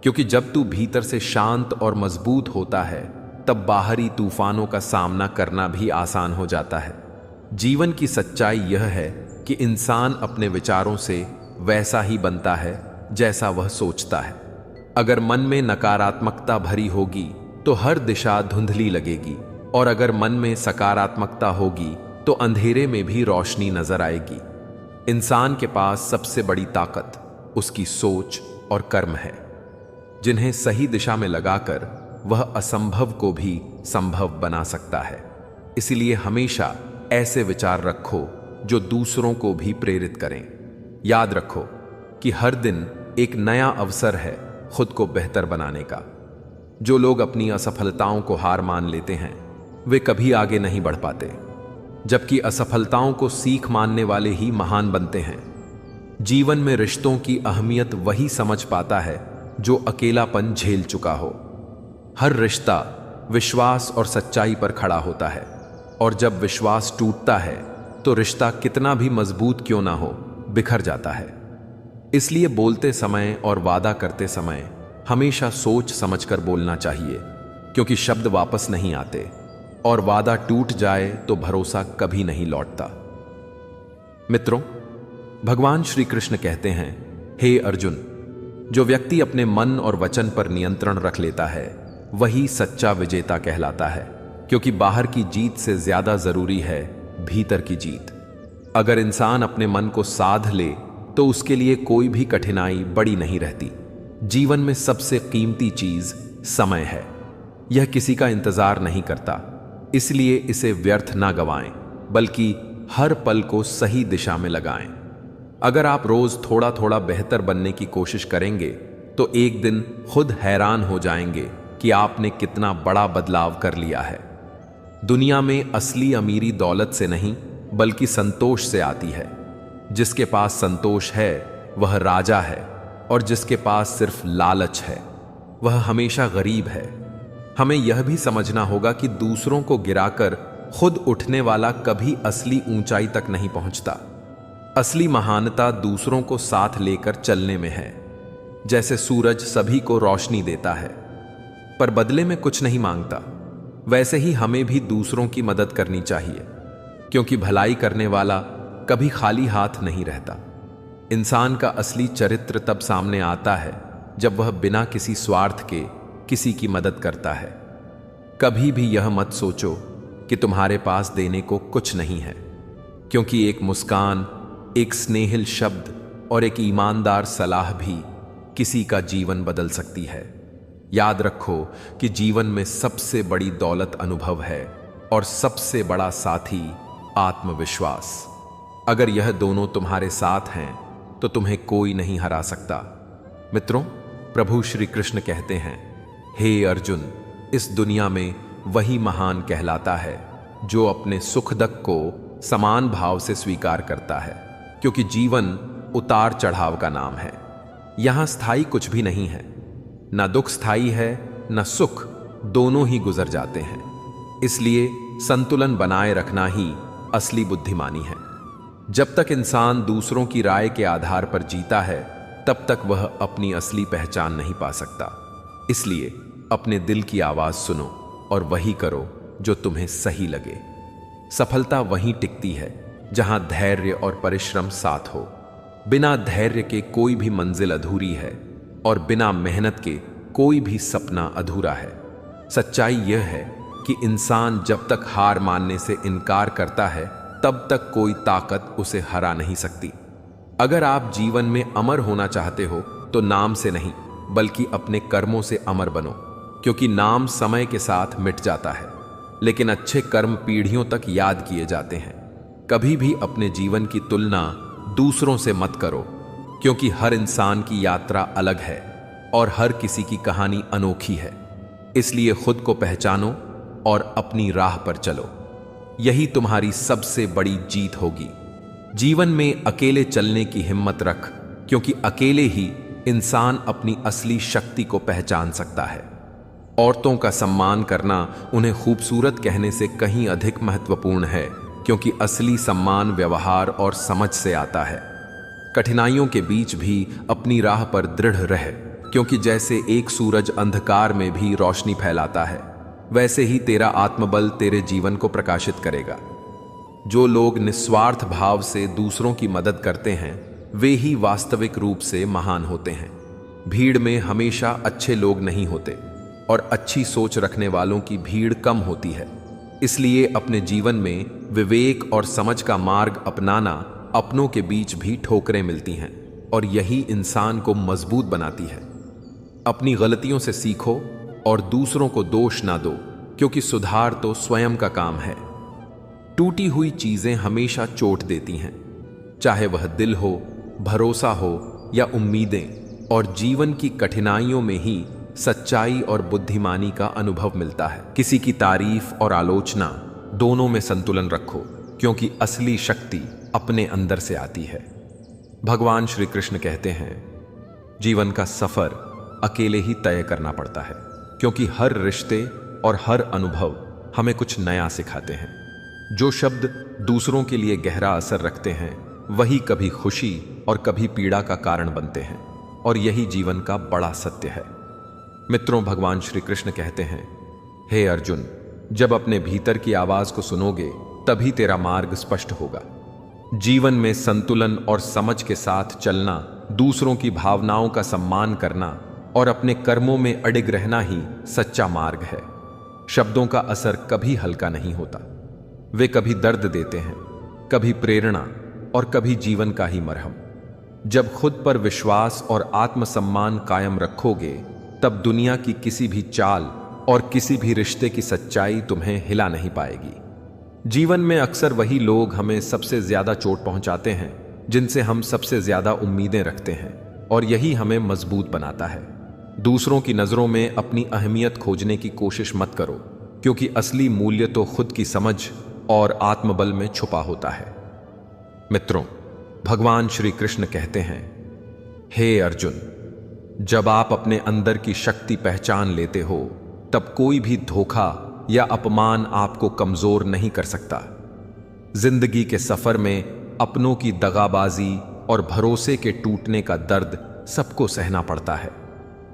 क्योंकि जब तू भीतर से शांत और मजबूत होता है, तब बाहरी तूफानों का सामना करना भी आसान हो जाता है। जीवन की सच्चाई यह है कि इंसान अपने विचारों से वैसा ही बनता है जैसा वह सोचता है। अगर मन में नकारात्मकता भरी होगी तो हर दिशा धुंधली लगेगी, और अगर मन में सकारात्मकता होगी तो अंधेरे में भी रोशनी नजर आएगी। इंसान के पास सबसे बड़ी ताकत उसकी सोच और कर्म है, जिन्हें सही दिशा में लगाकर वह असंभव को भी संभव बना सकता है। इसलिए हमेशा ऐसे विचार रखो जो दूसरों को भी प्रेरित करें। याद रखो कि हर दिन एक नया अवसर है खुद को बेहतर बनाने का। जो लोग अपनी असफलताओं को हार मान लेते हैं, वे कभी आगे नहीं बढ़ पाते, जबकि असफलताओं को सीख मानने वाले ही महान बनते हैं। जीवन में रिश्तों की अहमियत वही समझ पाता है जो अकेलापन झेल चुका हो। हर रिश्ता विश्वास और सच्चाई पर खड़ा होता है, और जब विश्वास टूटता है तो रिश्ता कितना भी मजबूत क्यों ना हो, बिखर जाता है। इसलिए बोलते समय और वादा करते समय हमेशा सोच समझकर बोलना चाहिए, क्योंकि शब्द वापस नहीं आते और वादा टूट जाए तो भरोसा कभी नहीं लौटता। मित्रों, भगवान श्री कृष्ण कहते हैं, हे अर्जुन, जो व्यक्ति अपने मन और वचन पर नियंत्रण रख लेता है वही सच्चा विजेता कहलाता है, क्योंकि बाहर की जीत से ज्यादा जरूरी है भीतर की जीत। अगर इंसान अपने मन को साध ले तो उसके लिए कोई भी कठिनाई बड़ी नहीं रहती। जीवन में सबसे कीमती चीज समय है। यह किसी का इंतजार नहीं करता, इसलिए इसे व्यर्थ ना गवाएं, बल्कि हर पल को सही दिशा में लगाएं। अगर आप रोज थोड़ा थोड़ा बेहतर बनने की कोशिश करेंगे तो एक दिन खुद हैरान हो जाएंगे कि आपने कितना बड़ा बदलाव कर लिया है। दुनिया में असली अमीरी दौलत से नहीं बल्कि संतोष से आती है। जिसके पास संतोष है वह राजा है, और जिसके पास सिर्फ लालच है वह हमेशा गरीब है। हमें यह भी समझना होगा कि दूसरों को गिराकर खुद उठने वाला कभी असली ऊंचाई तक नहीं पहुंचता। असली महानता दूसरों को साथ लेकर चलने में है। जैसे सूरज सभी को रोशनी देता है पर बदले में कुछ नहीं मांगता, वैसे ही हमें भी दूसरों की मदद करनी चाहिए, क्योंकि भलाई करने वाला कभी खाली हाथ नहीं रहता। इंसान का असली चरित्र तब सामने आता है जब वह बिना किसी स्वार्थ के किसी की मदद करता है। कभी भी यह मत सोचो कि तुम्हारे पास देने को कुछ नहीं है, क्योंकि एक मुस्कान, एक स्नेहिल शब्द और एक ईमानदार सलाह भी किसी का जीवन बदल सकती है। याद रखो कि जीवन में सबसे बड़ी दौलत अनुभव है और सबसे बड़ा साथी आत्मविश्वास। अगर यह दोनों तुम्हारे साथ हैं तो तुम्हें कोई नहीं हरा सकता। मित्रों, प्रभु श्री कृष्ण कहते हैं, हे अर्जुन, इस दुनिया में वही महान कहलाता है जो अपने सुख दुख को समान भाव से स्वीकार करता है, क्योंकि जीवन उतार चढ़ाव का नाम है। यहां स्थायी कुछ भी नहीं है, ना दुख स्थायी है ना सुख, दोनों ही गुजर जाते हैं। इसलिए संतुलन बनाए रखना ही असली बुद्धिमानी है। जब तक इंसान दूसरों की राय के आधार पर जीता है तब तक वह अपनी असली पहचान नहीं पा सकता। इसलिए अपने दिल की आवाज सुनो और वही करो जो तुम्हें सही लगे। सफलता वहीं टिकती है जहां धैर्य और परिश्रम साथ हो। बिना धैर्य के कोई भी मंजिल अधूरी है और बिना मेहनत के कोई भी सपना अधूरा है। सच्चाई यह है कि इंसान जब तक हार मानने से इनकार करता है तब तक कोई ताकत उसे हरा नहीं सकती। अगर आप जीवन में अमर होना चाहते हो तो नाम से नहीं बल्कि अपने कर्मों से अमर बनो, क्योंकि नाम समय के साथ मिट जाता है लेकिन अच्छे कर्म पीढ़ियों तक याद किए जाते हैं। कभी भी अपने जीवन की तुलना दूसरों से मत करो, क्योंकि हर इंसान की यात्रा अलग है और हर किसी की कहानी अनोखी है। इसलिए खुद को पहचानो और अपनी राह पर चलो। यही तुम्हारी सबसे बड़ी जीत होगी। जीवन में अकेले चलने की हिम्मत रख, क्योंकि अकेले ही इंसान अपनी असली शक्ति को पहचान सकता है। औरतों का सम्मान करना उन्हें खूबसूरत कहने से कहीं अधिक महत्वपूर्ण है, क्योंकि असली सम्मान व्यवहार और समझ से आता है। कठिनाइयों के बीच भी अपनी राह पर दृढ़ रह, क्योंकि जैसे एक सूरज अंधकार में भी रोशनी फैलाता है, वैसे ही तेरा आत्मबल तेरे जीवन को प्रकाशित करेगा। जो लोग निस्वार्थ भाव से दूसरों की मदद करते हैं वे ही वास्तविक रूप से महान होते हैं। भीड़ में हमेशा अच्छे लोग नहीं होते और अच्छी सोच रखने वालों की भीड़ कम होती है। इसलिए अपने जीवन में विवेक और समझ का मार्ग अपनाना। अपनों के बीच भी ठोकरें मिलती हैं और यही इंसान को मजबूत बनाती है। अपनी गलतियों से सीखो और दूसरों को दोष ना दो, क्योंकि सुधार तो स्वयं का काम है। टूटी हुई चीजें हमेशा चोट देती हैं, चाहे वह दिल हो, भरोसा हो या उम्मीदें, और जीवन की कठिनाइयों में ही सच्चाई और बुद्धिमानी का अनुभव मिलता है। किसी की तारीफ और आलोचना दोनों में संतुलन रखो, क्योंकि असली शक्ति अपने अंदर से आती है। भगवान श्री कृष्ण कहते हैं, जीवन का सफर अकेले ही तय करना पड़ता है, क्योंकि हर रिश्ते और हर अनुभव हमें कुछ नया सिखाते हैं। जो शब्द दूसरों के लिए गहरा असर रखते हैं वही कभी खुशी और कभी पीड़ा का कारण बनते हैं, और यही जीवन का बड़ा सत्य है। मित्रों, भगवान श्री कृष्ण कहते हैं, हे अर्जुन, जब अपने भीतर की आवाज को सुनोगे तभी तेरा मार्ग स्पष्ट होगा। जीवन में संतुलन और समझ के साथ चलना, दूसरों की भावनाओं का सम्मान करना और अपने कर्मों में अडिग रहना ही सच्चा मार्ग है। शब्दों का असर कभी हल्का नहीं होता। वे कभी दर्द देते हैं, कभी प्रेरणा और कभी जीवन का ही मरहम। जब खुद पर विश्वास और आत्मसम्मान कायम रखोगे, तब दुनिया की किसी भी चाल और किसी भी रिश्ते की सच्चाई तुम्हें हिला नहीं पाएगी। जीवन में अक्सर वही लोग हमें सबसे ज्यादा चोट पहुंचाते हैं जिनसे हम सबसे ज्यादा उम्मीदें रखते हैं, और यही हमें मजबूत बनाता है। दूसरों की नजरों में अपनी अहमियत खोजने की कोशिश मत करो, क्योंकि असली मूल्य तो खुद की समझ और आत्मबल में छुपा होता है। मित्रों, भगवान श्री कृष्ण कहते हैं, हे अर्जुन, जब आप अपने अंदर की शक्ति पहचान लेते हो, तब कोई भी धोखा या अपमान आपको कमजोर नहीं कर सकता। जिंदगी के सफर में अपनों की दगाबाजी और भरोसे के टूटने का दर्द सबको सहना पड़ता है,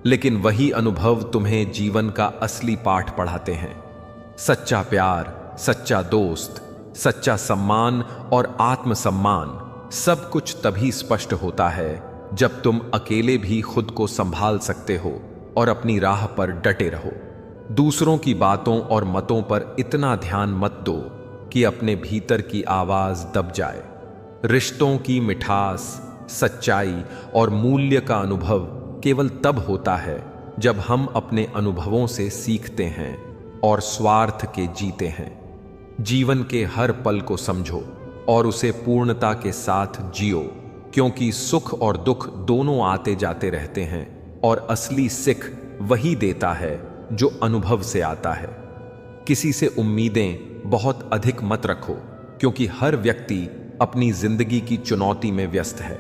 लेकिन वही अनुभव तुम्हें जीवन का असली पाठ पढ़ाते हैं। सच्चा प्यार, सच्चा दोस्त, सच्चा सम्मान और आत्मसम्मान सब कुछ तभी स्पष्ट होता है जब तुम अकेले भी खुद को संभाल सकते हो और अपनी राह पर डटे रहो। दूसरों की बातों और मतों पर इतना ध्यान मत दो कि अपने भीतर की आवाज दब जाए। रिश्तों की मिठास, सच्चाई और मूल्य का अनुभव केवल तब होता है जब हम अपने अनुभवों से सीखते हैं और स्वार्थ के जीते हैं। जीवन के हर पल को समझो और उसे पूर्णता के साथ जियो, क्योंकि सुख और दुख दोनों आते जाते रहते हैं, और असली सिख वही देता है जो अनुभव से आता है। किसी से उम्मीदें बहुत अधिक मत रखो, क्योंकि हर व्यक्ति अपनी जिंदगी की चुनौती में व्यस्त है।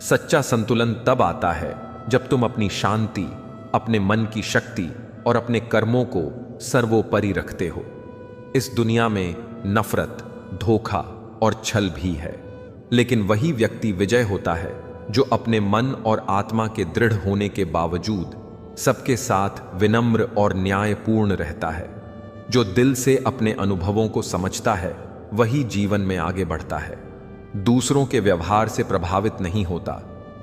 सच्चा संतुलन तब आता है जब तुम अपनी शांति, अपने मन की शक्ति और अपने कर्मों को सर्वोपरि रखते हो। इस दुनिया में नफरत, धोखा और छल भी है, लेकिन वही व्यक्ति विजय होता है जो अपने मन और आत्मा के दृढ़ होने के बावजूद सबके साथ विनम्र और न्यायपूर्ण रहता है। जो दिल से अपने अनुभवों को समझता है, वही जीवन में आगे बढ़ता है, दूसरों के व्यवहार से प्रभावित नहीं होता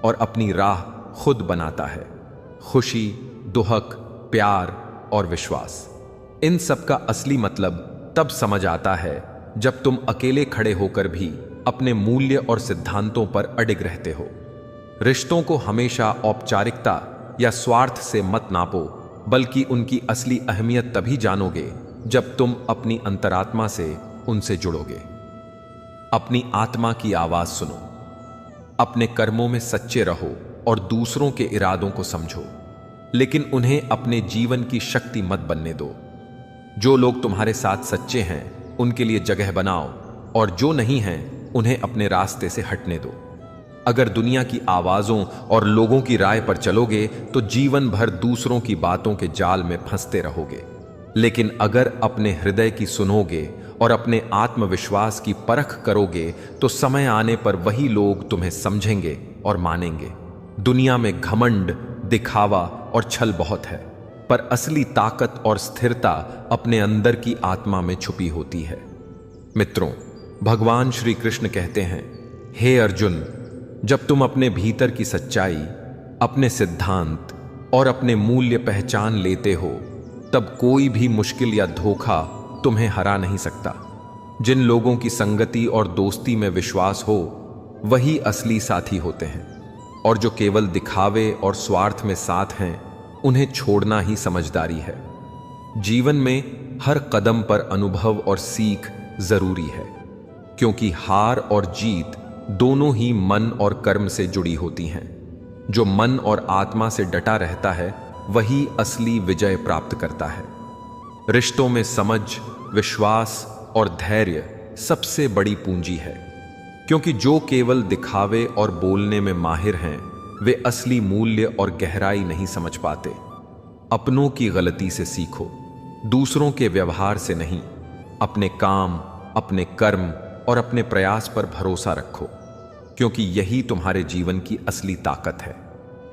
और अपनी राह खुद बनाता है। खुशी, दुहक, प्यार और विश्वास, इन सब का असली मतलब तब समझ आता है जब तुम अकेले खड़े होकर भी अपने मूल्य और सिद्धांतों पर अडिग रहते हो। रिश्तों को हमेशा औपचारिकता या स्वार्थ से मत नापो, बल्कि उनकी असली अहमियत तभी जानोगे जब तुम अपनी अंतरात्मा से उनसे जुड़ोगे। अपनी आत्मा की आवाज सुनो, अपने कर्मों में सच्चे रहो और दूसरों के इरादों को समझो, लेकिन उन्हें अपने जीवन की शक्ति मत बनने दो। जो लोग तुम्हारे साथ सच्चे हैं उनके लिए जगह बनाओ, और जो नहीं हैं उन्हें अपने रास्ते से हटने दो। अगर दुनिया की आवाजों और लोगों की राय पर चलोगे तो जीवन भर दूसरों की बातों के जाल में फंसते रहोगे, लेकिन अगर अपने हृदय की सुनोगे और अपने आत्मविश्वास की परख करोगे तो समय आने पर वही लोग तुम्हें समझेंगे और मानेंगे। दुनिया में घमंड, दिखावा और छल बहुत है, पर असली ताकत और स्थिरता अपने अंदर की आत्मा में छुपी होती है। मित्रों, भगवान श्री कृष्ण कहते हैं, हे अर्जुन, जब तुम अपने भीतर की सच्चाई, अपने सिद्धांत और अपने मूल्य पहचान लेते हो, तब कोई भी मुश्किल या धोखा तुम्हें हरा नहीं सकता। जिन लोगों की संगति और दोस्ती में विश्वास हो, वही असली साथी होते हैं, और जो केवल दिखावे और स्वार्थ में साथ हैं, उन्हें छोड़ना ही समझदारी है। जीवन में हर कदम पर अनुभव और सीख जरूरी है, क्योंकि हार और जीत दोनों ही मन और कर्म से जुड़ी होती हैं। जो मन और आत्मा से डटा रहता है, वही असली विजय प्राप्त करता है। रिश्तों में समझ, विश्वास और धैर्य सबसे बड़ी पूंजी है, क्योंकि जो केवल दिखावे और बोलने में माहिर हैं, वे असली मूल्य और गहराई नहीं समझ पाते। अपनों की गलती से सीखो, दूसरों के व्यवहार से नहीं। अपने काम, अपने कर्म और अपने प्रयास पर भरोसा रखो, क्योंकि यही तुम्हारे जीवन की असली ताकत है।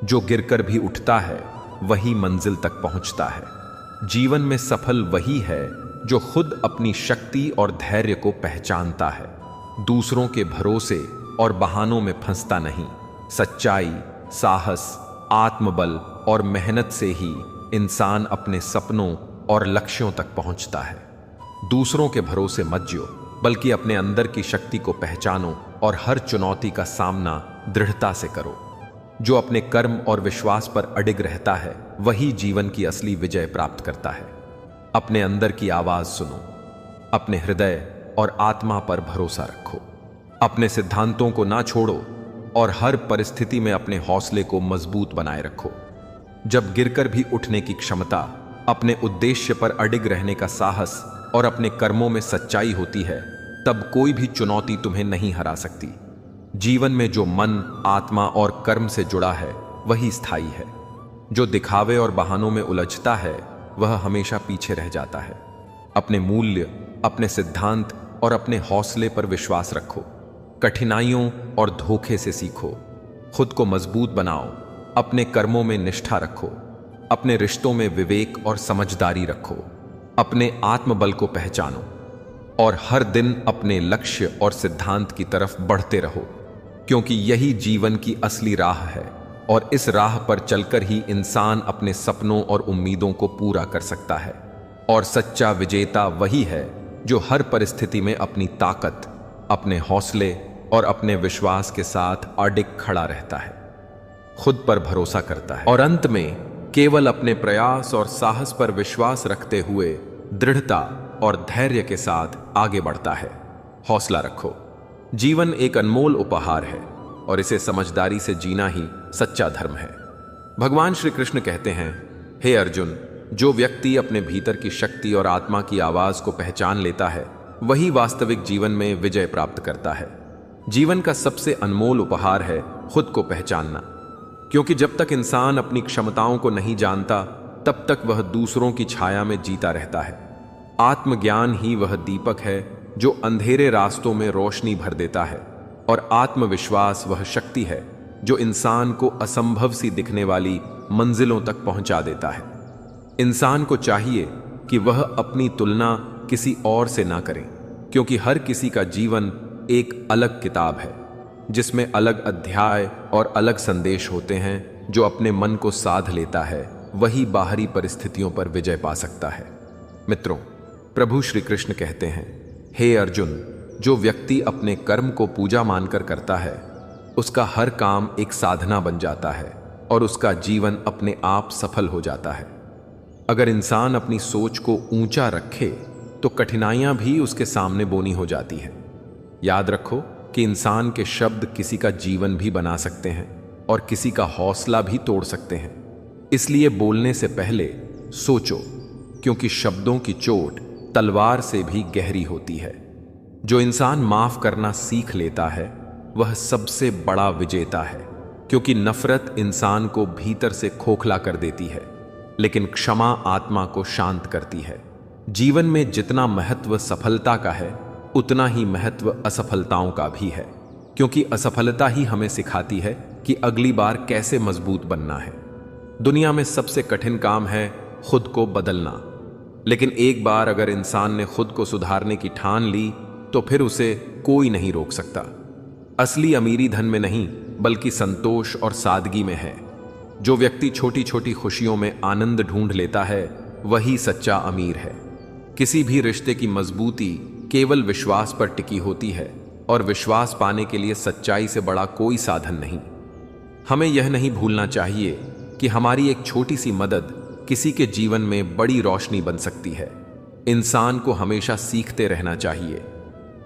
जो गिरकर भी उठता है, वही मंजिल तक पहुंचता है। जीवन में सफल वही है जो खुद अपनी शक्ति और धैर्य को पहचानता है दूसरों के भरोसे और बहानों में फंसता नहीं। सच्चाई, साहस, आत्मबल और मेहनत से ही इंसान अपने सपनों और लक्ष्यों तक पहुंचता है। दूसरों के भरोसे मत जियो, बल्कि अपने अंदर की शक्ति को पहचानो और हर चुनौती का सामना दृढ़ता से करो। जो अपने कर्म और विश्वास पर अडिग रहता है वही जीवन की असली विजय प्राप्त करता है। अपने अंदर की आवाज सुनो, अपने हृदय और आत्मा पर भरोसा रखो, अपने सिद्धांतों को ना छोड़ो और हर परिस्थिति में अपने हौसले को मजबूत बनाए रखो। जब गिरकर भी उठने की क्षमता, अपने उद्देश्य पर अडिग रहने का साहस और अपने कर्मों में सच्चाई होती है, तब कोई भी चुनौती तुम्हें नहीं हरा सकती। जीवन में जो मन, आत्मा और कर्म से जुड़ा है वही स्थायी है। जो दिखावे और बहानों में उलझता है वह हमेशा पीछे रह जाता है। अपने मूल्य, अपने सिद्धांत और अपने हौसले पर विश्वास रखो। कठिनाइयों और धोखे से सीखो, खुद को मजबूत बनाओ, अपने कर्मों में निष्ठा रखो, अपने रिश्तों में विवेक और समझदारी रखो, अपने आत्मबल को पहचानो और हर दिन अपने लक्ष्य और सिद्धांत की तरफ बढ़ते रहो, क्योंकि यही जीवन की असली राह है और इस राह पर चलकर ही इंसान अपने सपनों और उम्मीदों को पूरा कर सकता है। और सच्चा विजेता वही है जो हर परिस्थिति में अपनी ताकत, अपने हौसले और अपने विश्वास के साथ अडिग खड़ा रहता है, खुद पर भरोसा करता है और अंत में केवल अपने प्रयास और साहस पर विश्वास रखते हुए दृढ़ता और धैर्य के साथ आगे बढ़ता है। हौसला रखो। जीवन एक अनमोल उपहार है और इसे समझदारी से जीना ही सच्चा धर्म है। भगवान श्री कृष्ण कहते हैं, हे अर्जुन, जो व्यक्ति अपने भीतर की शक्ति और आत्मा की आवाज को पहचान लेता है वही वास्तविक जीवन में विजय प्राप्त करता है। जीवन का सबसे अनमोल उपहार है खुद को पहचानना, क्योंकि जब तक इंसान अपनी क्षमताओं को नहीं जानता तब तक वह दूसरों की छाया में जीता रहता है। आत्मज्ञान ही वह दीपक है जो अंधेरे रास्तों में रोशनी भर देता है और आत्मविश्वास वह शक्ति है जो इंसान को असंभव सी दिखने वाली मंजिलों तक पहुंचा देता है। इंसान को चाहिए कि वह अपनी तुलना किसी और से ना करें, क्योंकि हर किसी का जीवन एक अलग किताब है जिसमें अलग अध्याय और अलग संदेश होते हैं। जो अपने मन को साध लेता है वही बाहरी परिस्थितियों पर विजय पा सकता है। मित्रों, प्रभु श्री कृष्ण कहते हैं, हे अर्जुन, जो व्यक्ति अपने कर्म को पूजा मानकर करता है उसका हर काम एक साधना बन जाता है और उसका जीवन अपने आप सफल हो जाता है। अगर इंसान अपनी सोच को ऊंचा रखे तो कठिनाइयां भी उसके सामने बोनी हो जाती है। याद रखो कि इंसान के शब्द किसी का जीवन भी बना सकते हैं और किसी का हौसला भी तोड़ सकते हैं। इसलिए बोलने से पहले सोचो, क्योंकि शब्दों की चोट तलवार से भी गहरी होती है। जो इंसान माफ करना सीख लेता है वह सबसे बड़ा विजेता है, क्योंकि नफरत इंसान को भीतर से खोखला कर देती है, लेकिन क्षमा आत्मा को शांत करती है। जीवन में जितना महत्व सफलता का है उतना ही महत्व असफलताओं का भी है, क्योंकि असफलता ही हमें सिखाती है कि अगली बार कैसे मजबूत बनना है। दुनिया में सबसे कठिन काम है खुद को बदलना, लेकिन एक बार अगर इंसान ने खुद को सुधारने की ठान ली तो फिर उसे कोई नहीं रोक सकता। असली अमीरी धन में नहीं बल्कि संतोष और सादगी में है। जो व्यक्ति छोटी छोटी खुशियों में आनंद ढूंढ लेता है वही सच्चा अमीर है। किसी भी रिश्ते की मजबूती केवल विश्वास पर टिकी होती है और विश्वास पाने के लिए सच्चाई से बड़ा कोई साधन नहीं। हमें यह नहीं भूलना चाहिए कि हमारी एक छोटी सी मदद किसी के जीवन में बड़ी रोशनी बन सकती है। इंसान को हमेशा सीखते रहना चाहिए,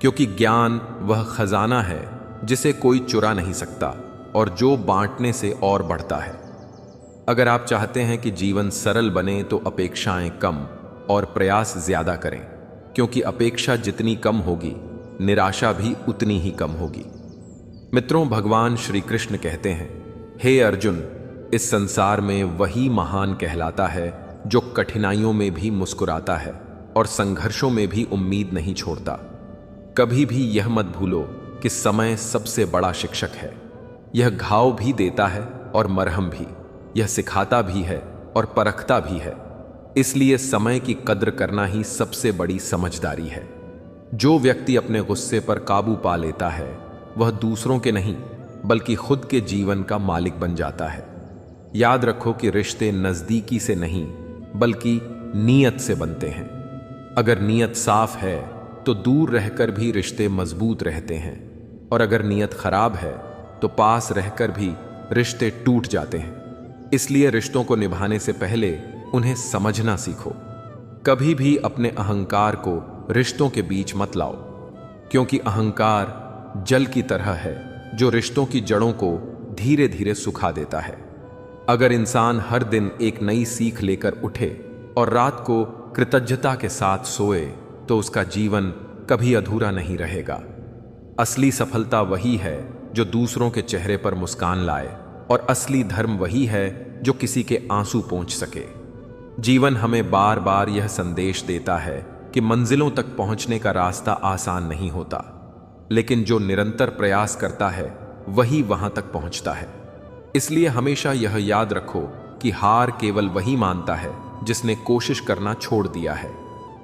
क्योंकि ज्ञान वह खजाना है जिसे कोई चुरा नहीं सकता और जो बांटने से और बढ़ता है। अगर आप चाहते हैं कि जीवन सरल बने तो अपेक्षाएं कम और प्रयास ज्यादा करें, क्योंकि अपेक्षा जितनी कम होगी निराशा भी उतनी ही कम होगी। मित्रों, भगवान श्री कृष्ण कहते हैं, हे अर्जुन, इस संसार में वही महान कहलाता है जो कठिनाइयों में भी मुस्कुराता है और संघर्षों में भी उम्मीद नहीं छोड़ता। कभी भी यह मत भूलो कि समय सबसे बड़ा शिक्षक है। यह घाव भी देता है और मरहम भी, यह सिखाता भी है और परखता भी है। इसलिए समय की कद्र करना ही सबसे बड़ी समझदारी है। जो व्यक्ति अपने गुस्से पर काबू पा लेता है वह दूसरों के नहीं बल्कि खुद के जीवन का मालिक बन जाता है। याद रखो कि रिश्ते नजदीकी से नहीं बल्कि नीयत से बनते हैं। अगर नीयत साफ है तो दूर रहकर भी रिश्ते मजबूत रहते हैं, और अगर नीयत खराब है तो पास रहकर भी रिश्ते टूट जाते हैं। इसलिए रिश्तों को निभाने से पहले उन्हें समझना सीखो। कभी भी अपने अहंकार को रिश्तों के बीच मत लाओ, क्योंकि अहंकार जल की तरह है जो रिश्तों की जड़ों को धीरे धीरे सुखा देता है। अगर इंसान हर दिन एक नई सीख लेकर उठे और रात को कृतज्ञता के साथ सोए तो उसका जीवन कभी अधूरा नहीं रहेगा। असली सफलता वही है जो दूसरों के चेहरे पर मुस्कान लाए, और असली धर्म वही है जो किसी के आंसू पोंछ सके। जीवन हमें बार बार यह संदेश देता है कि मंजिलों तक पहुंचने का रास्ता आसान नहीं होता, लेकिन जो निरंतर प्रयास करता है वही वहां तक पहुंचता है। इसलिए हमेशा यह याद रखो कि हार केवल वही मानता है जिसने कोशिश करना छोड़ दिया है,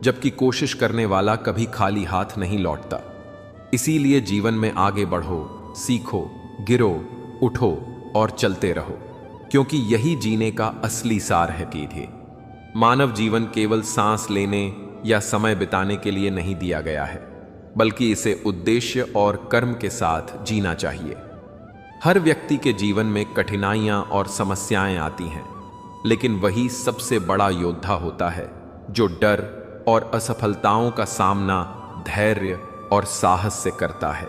जबकि कोशिश करने वाला कभी खाली हाथ नहीं लौटता। इसीलिए जीवन में आगे बढ़ो, सीखो, गिरो, उठो और चलते रहो, क्योंकि यही जीने का असली सार है। कीजिए, मानव जीवन केवल सांस लेने या समय बिताने के लिए नहीं दिया गया है, बल्कि इसे उद्देश्य और कर्म के साथ जीना चाहिए। हर व्यक्ति के जीवन में कठिनाइयां और समस्याएं आती हैं, लेकिन वही सबसे बड़ा योद्धा होता है जो डर और असफलताओं का सामना धैर्य और साहस से करता है।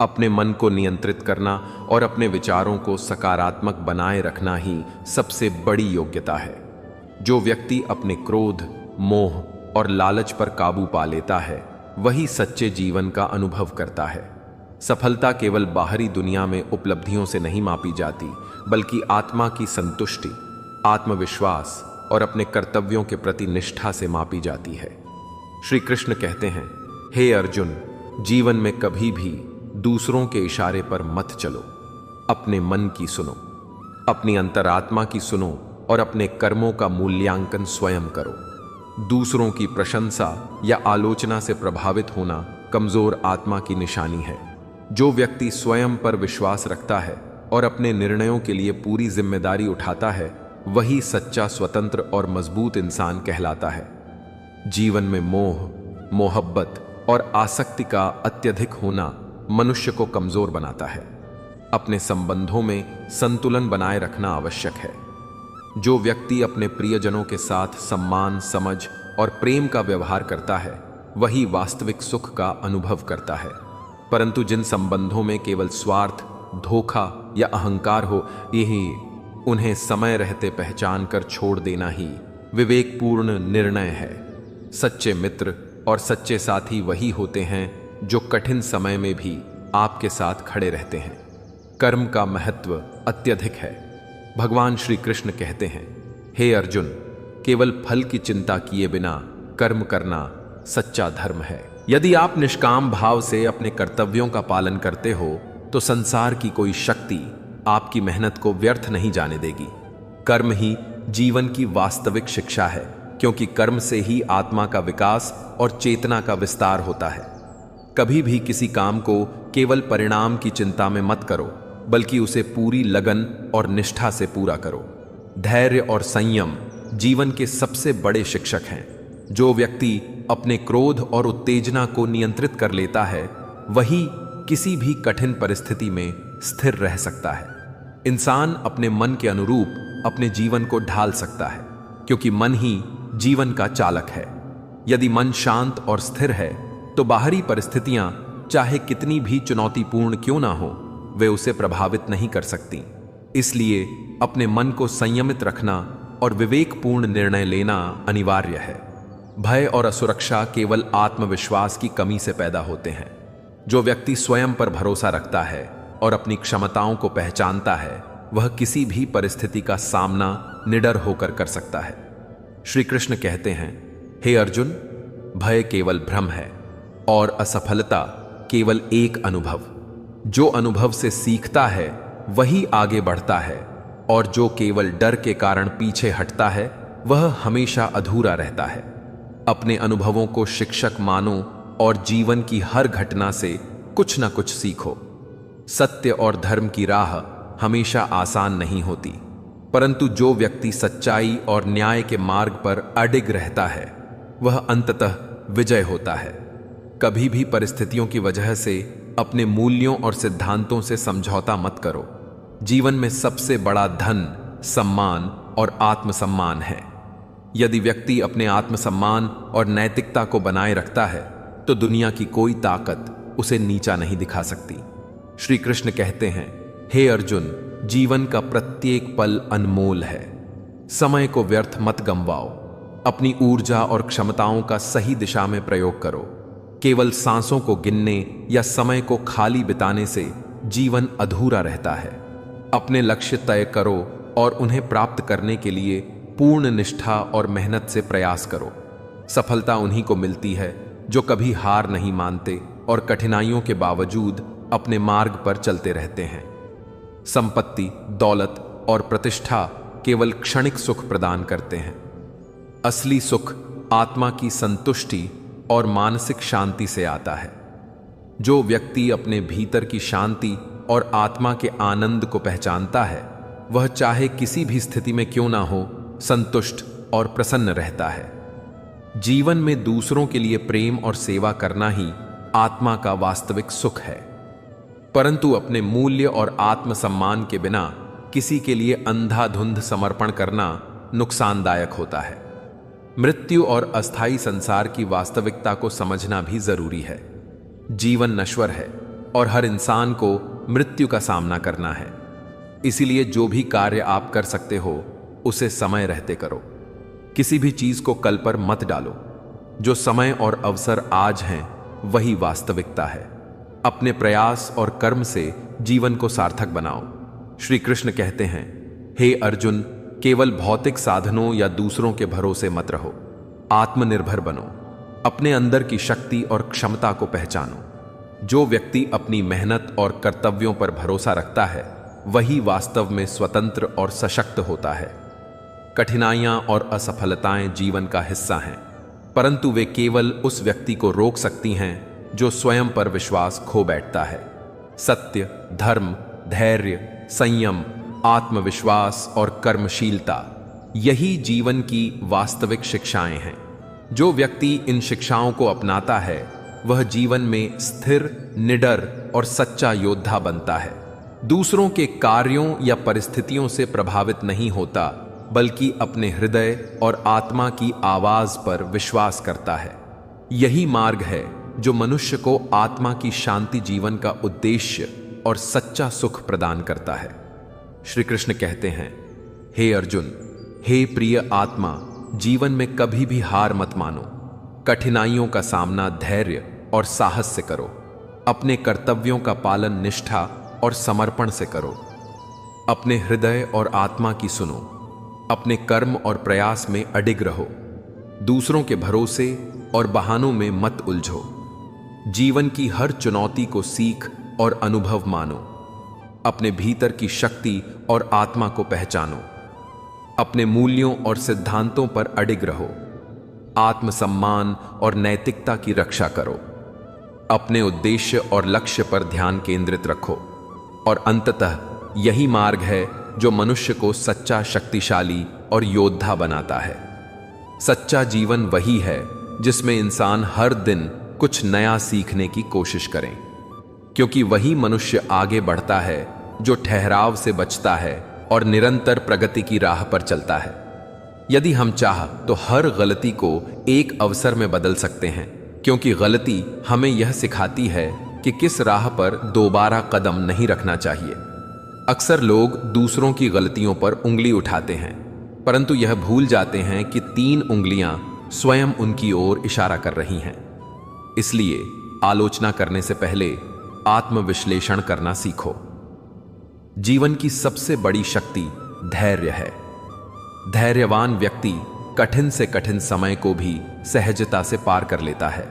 अपने मन को नियंत्रित करना और अपने विचारों को सकारात्मक बनाए रखना ही सबसे बड़ी योग्यता है। जो व्यक्ति अपने क्रोध, मोह और लालच पर काबू पा लेता है वही सच्चे जीवन का अनुभव करता है। सफलता केवल बाहरी दुनिया में उपलब्धियों से नहीं मापी जाती, बल्कि आत्मा की संतुष्टि, आत्मविश्वास और अपने कर्तव्यों के प्रति निष्ठा से मापी जाती है। श्री कृष्ण कहते हैं, हे अर्जुन, जीवन में कभी भी दूसरों के इशारे पर मत चलो। अपने मन की सुनो, अपनी अंतरात्मा की सुनो और अपने कर्मों का मूल्यांकन स्वयं करो। दूसरों की प्रशंसा या आलोचना से प्रभावित होना कमजोर आत्मा की निशानी है। जो व्यक्ति स्वयं पर विश्वास रखता है और अपने निर्णयों के लिए पूरी जिम्मेदारी उठाता है वही सच्चा, स्वतंत्र और मजबूत इंसान कहलाता है। जीवन में मोह, मोहब्बत और आसक्ति का अत्यधिक होना मनुष्य को कमजोर बनाता है। अपने संबंधों में संतुलन बनाए रखना आवश्यक है। जो व्यक्ति अपने प्रियजनों के साथ सम्मान, समझ और प्रेम का व्यवहार करता है वही वास्तविक सुख का अनुभव करता है। परंतु जिन संबंधों में केवल स्वार्थ, धोखा या अहंकार हो, यही उन्हें समय रहते पहचान कर छोड़ देना ही विवेकपूर्ण निर्णय है। सच्चे मित्र और सच्चे साथी वही होते हैं जो कठिन समय में भी आपके साथ खड़े रहते हैं। कर्म का महत्व अत्यधिक है। भगवान श्री कृष्ण कहते हैं, हे अर्जुन, केवल फल की चिंता किए बिना कर्म करना सच्चा धर्म है। यदि आप निष्काम भाव से अपने कर्तव्यों का पालन करते हो तो संसार की कोई शक्ति आपकी मेहनत को व्यर्थ नहीं जाने देगी। कर्म ही जीवन की वास्तविक शिक्षा है, क्योंकि कर्म से ही आत्मा का विकास और चेतना का विस्तार होता है। कभी भी किसी काम को केवल परिणाम की चिंता में मत करो, बल्कि उसे पूरी लगन और निष्ठा से पूरा करो। धैर्य और संयम जीवन के सबसे बड़े शिक्षक हैं। जो व्यक्ति अपने क्रोध और उत्तेजना को नियंत्रित कर लेता है वही किसी भी कठिन परिस्थिति में स्थिर रह सकता है। इंसान अपने मन के अनुरूप अपने जीवन को ढाल सकता है, क्योंकि मन ही जीवन का चालक है। यदि मन शांत और स्थिर है तो बाहरी परिस्थितियां चाहे कितनी भी चुनौतीपूर्ण क्यों ना हो, वे उसे प्रभावित नहीं कर सकती। इसलिए अपने मन को संयमित रखना और विवेकपूर्ण निर्णय लेना अनिवार्य है। भय और असुरक्षा केवल आत्मविश्वास की कमी से पैदा होते हैं। जो व्यक्ति स्वयं पर भरोसा रखता है और अपनी क्षमताओं को पहचानता है वह किसी भी परिस्थिति का सामना निडर होकर कर सकता है। श्री कृष्ण कहते हैं, हे अर्जुन, भय केवल भ्रम है और असफलता केवल एक अनुभव। जो अनुभव से सीखता है वही आगे बढ़ता है, और जो केवल डर के कारण पीछे हटता है वह हमेशा अधूरा रहता है। अपने अनुभवों को शिक्षक मानो और जीवन की हर घटना से कुछ न कुछ सीखो। सत्य और धर्म की राह हमेशा आसान नहीं होती, परंतु जो व्यक्ति सच्चाई और न्याय के मार्ग पर अडिग रहता है वह अंततः विजय होता है। कभी भी परिस्थितियों की वजह से अपने मूल्यों और सिद्धांतों से समझौता मत करो। जीवन में सबसे बड़ा धन सम्मान और आत्मसम्मान है। यदि व्यक्ति अपने आत्मसम्मान और नैतिकता को बनाए रखता है तो दुनिया की कोई ताकत उसे नीचा नहीं दिखा सकती। श्री कृष्ण कहते हैं, हे अर्जुन, जीवन का प्रत्येक पल अनमोल है। समय को व्यर्थ मत गंवाओ। अपनी ऊर्जा और क्षमताओं का सही दिशा में प्रयोग करो। केवल सांसों को गिनने या समय को खाली बिताने से जीवन अधूरा रहता है। अपने लक्ष्य तय करो और उन्हें प्राप्त करने के लिए पूर्ण निष्ठा और मेहनत से प्रयास करो। सफलता उन्हीं को मिलती है जो कभी हार नहीं मानते और कठिनाइयों के बावजूद अपने मार्ग पर चलते रहते हैं। संपत्ति, दौलत और प्रतिष्ठा केवल क्षणिक सुख प्रदान करते हैं। असली सुख आत्मा की संतुष्टि और मानसिक शांति से आता है। जो व्यक्ति अपने भीतर की शांति और आत्मा के आनंद को पहचानता है वह चाहे किसी भी स्थिति में क्यों ना हो, संतुष्ट और प्रसन्न रहता है। जीवन में दूसरों के लिए प्रेम और सेवा करना ही आत्मा का वास्तविक सुख है, परंतु अपने मूल्य और आत्मसम्मान के बिना किसी के लिए अंधाधुंध समर्पण करना नुकसानदायक होता है। मृत्यु और अस्थायी संसार की वास्तविकता को समझना भी जरूरी है। जीवन नश्वर है और हर इंसान को मृत्यु का सामना करना है। इसीलिए जो भी कार्य आप कर सकते हो उसे समय रहते करो। किसी भी चीज को कल पर मत डालो। जो समय और अवसर आज हैं वही वास्तविकता है। अपने प्रयास और कर्म से जीवन को सार्थक बनाओ। श्री कृष्ण कहते हैं, हे अर्जुन, केवल भौतिक साधनों या दूसरों के भरोसे मत रहो। आत्मनिर्भर बनो। अपने अंदर की शक्ति और क्षमता को पहचानो। जो व्यक्ति अपनी मेहनत और कर्तव्यों पर भरोसा रखता है वही वास्तव में स्वतंत्र और सशक्त होता है। कठिनाइयां और असफलताएं जीवन का हिस्सा हैं, परंतु वे केवल उस व्यक्ति को रोक सकती हैं जो स्वयं पर विश्वास खो बैठता है। सत्य, धर्म, धैर्य, संयम, आत्मविश्वास और कर्मशीलता, यही जीवन की वास्तविक शिक्षाएं हैं। जो व्यक्ति इन शिक्षाओं को अपनाता है वह जीवन में स्थिर, निडर और सच्चा योद्धा बनता है। दूसरों के कार्यों या परिस्थितियों से प्रभावित नहीं होता, बल्कि अपने हृदय और आत्मा की आवाज पर विश्वास करता है। यही मार्ग है जो मनुष्य को आत्मा की शांति, जीवन का उद्देश्य और सच्चा सुख प्रदान करता है। श्री कृष्ण कहते हैं, हे अर्जुन, हे प्रिय आत्मा, जीवन में कभी भी हार मत मानो। कठिनाइयों का सामना धैर्य और साहस से करो। अपने कर्तव्यों का पालन निष्ठा और समर्पण से करो। अपने हृदय और आत्मा की सुनो। अपने कर्म और प्रयास में अडिग रहो। दूसरों के भरोसे और बहानों में मत उलझो। जीवन की हर चुनौती को सीख और अनुभव मानो। अपने भीतर की शक्ति और आत्मा को पहचानो। अपने मूल्यों और सिद्धांतों पर अडिग रहो। आत्मसम्मान और नैतिकता की रक्षा करो। अपने उद्देश्य और लक्ष्य पर ध्यान केंद्रित रखो। और अंततः यही मार्ग है जो मनुष्य को सच्चा, शक्तिशाली और योद्धा बनाता है। सच्चा जीवन वही है जिसमें इंसान हर दिन कुछ नया सीखने की कोशिश करें, क्योंकि वही मनुष्य आगे बढ़ता है जो ठहराव से बचता है और निरंतर प्रगति की राह पर चलता है। यदि हम चाह तो हर गलती को एक अवसर में बदल सकते हैं, क्योंकि गलती हमें यह सिखाती है कि किस राह पर दोबारा कदम नहीं रखना चाहिए। अक्सर लोग दूसरों की गलतियों पर उंगली उठाते हैं, परंतु यह भूल जाते हैं कि 3 उंगलियां स्वयं उनकी ओर इशारा कर रही हैं। इसलिए आलोचना करने से पहले आत्मविश्लेषण करना सीखो। जीवन की सबसे बड़ी शक्ति धैर्य है। धैर्यवान व्यक्ति कठिन से कठिन समय को भी सहजता से पार कर लेता है।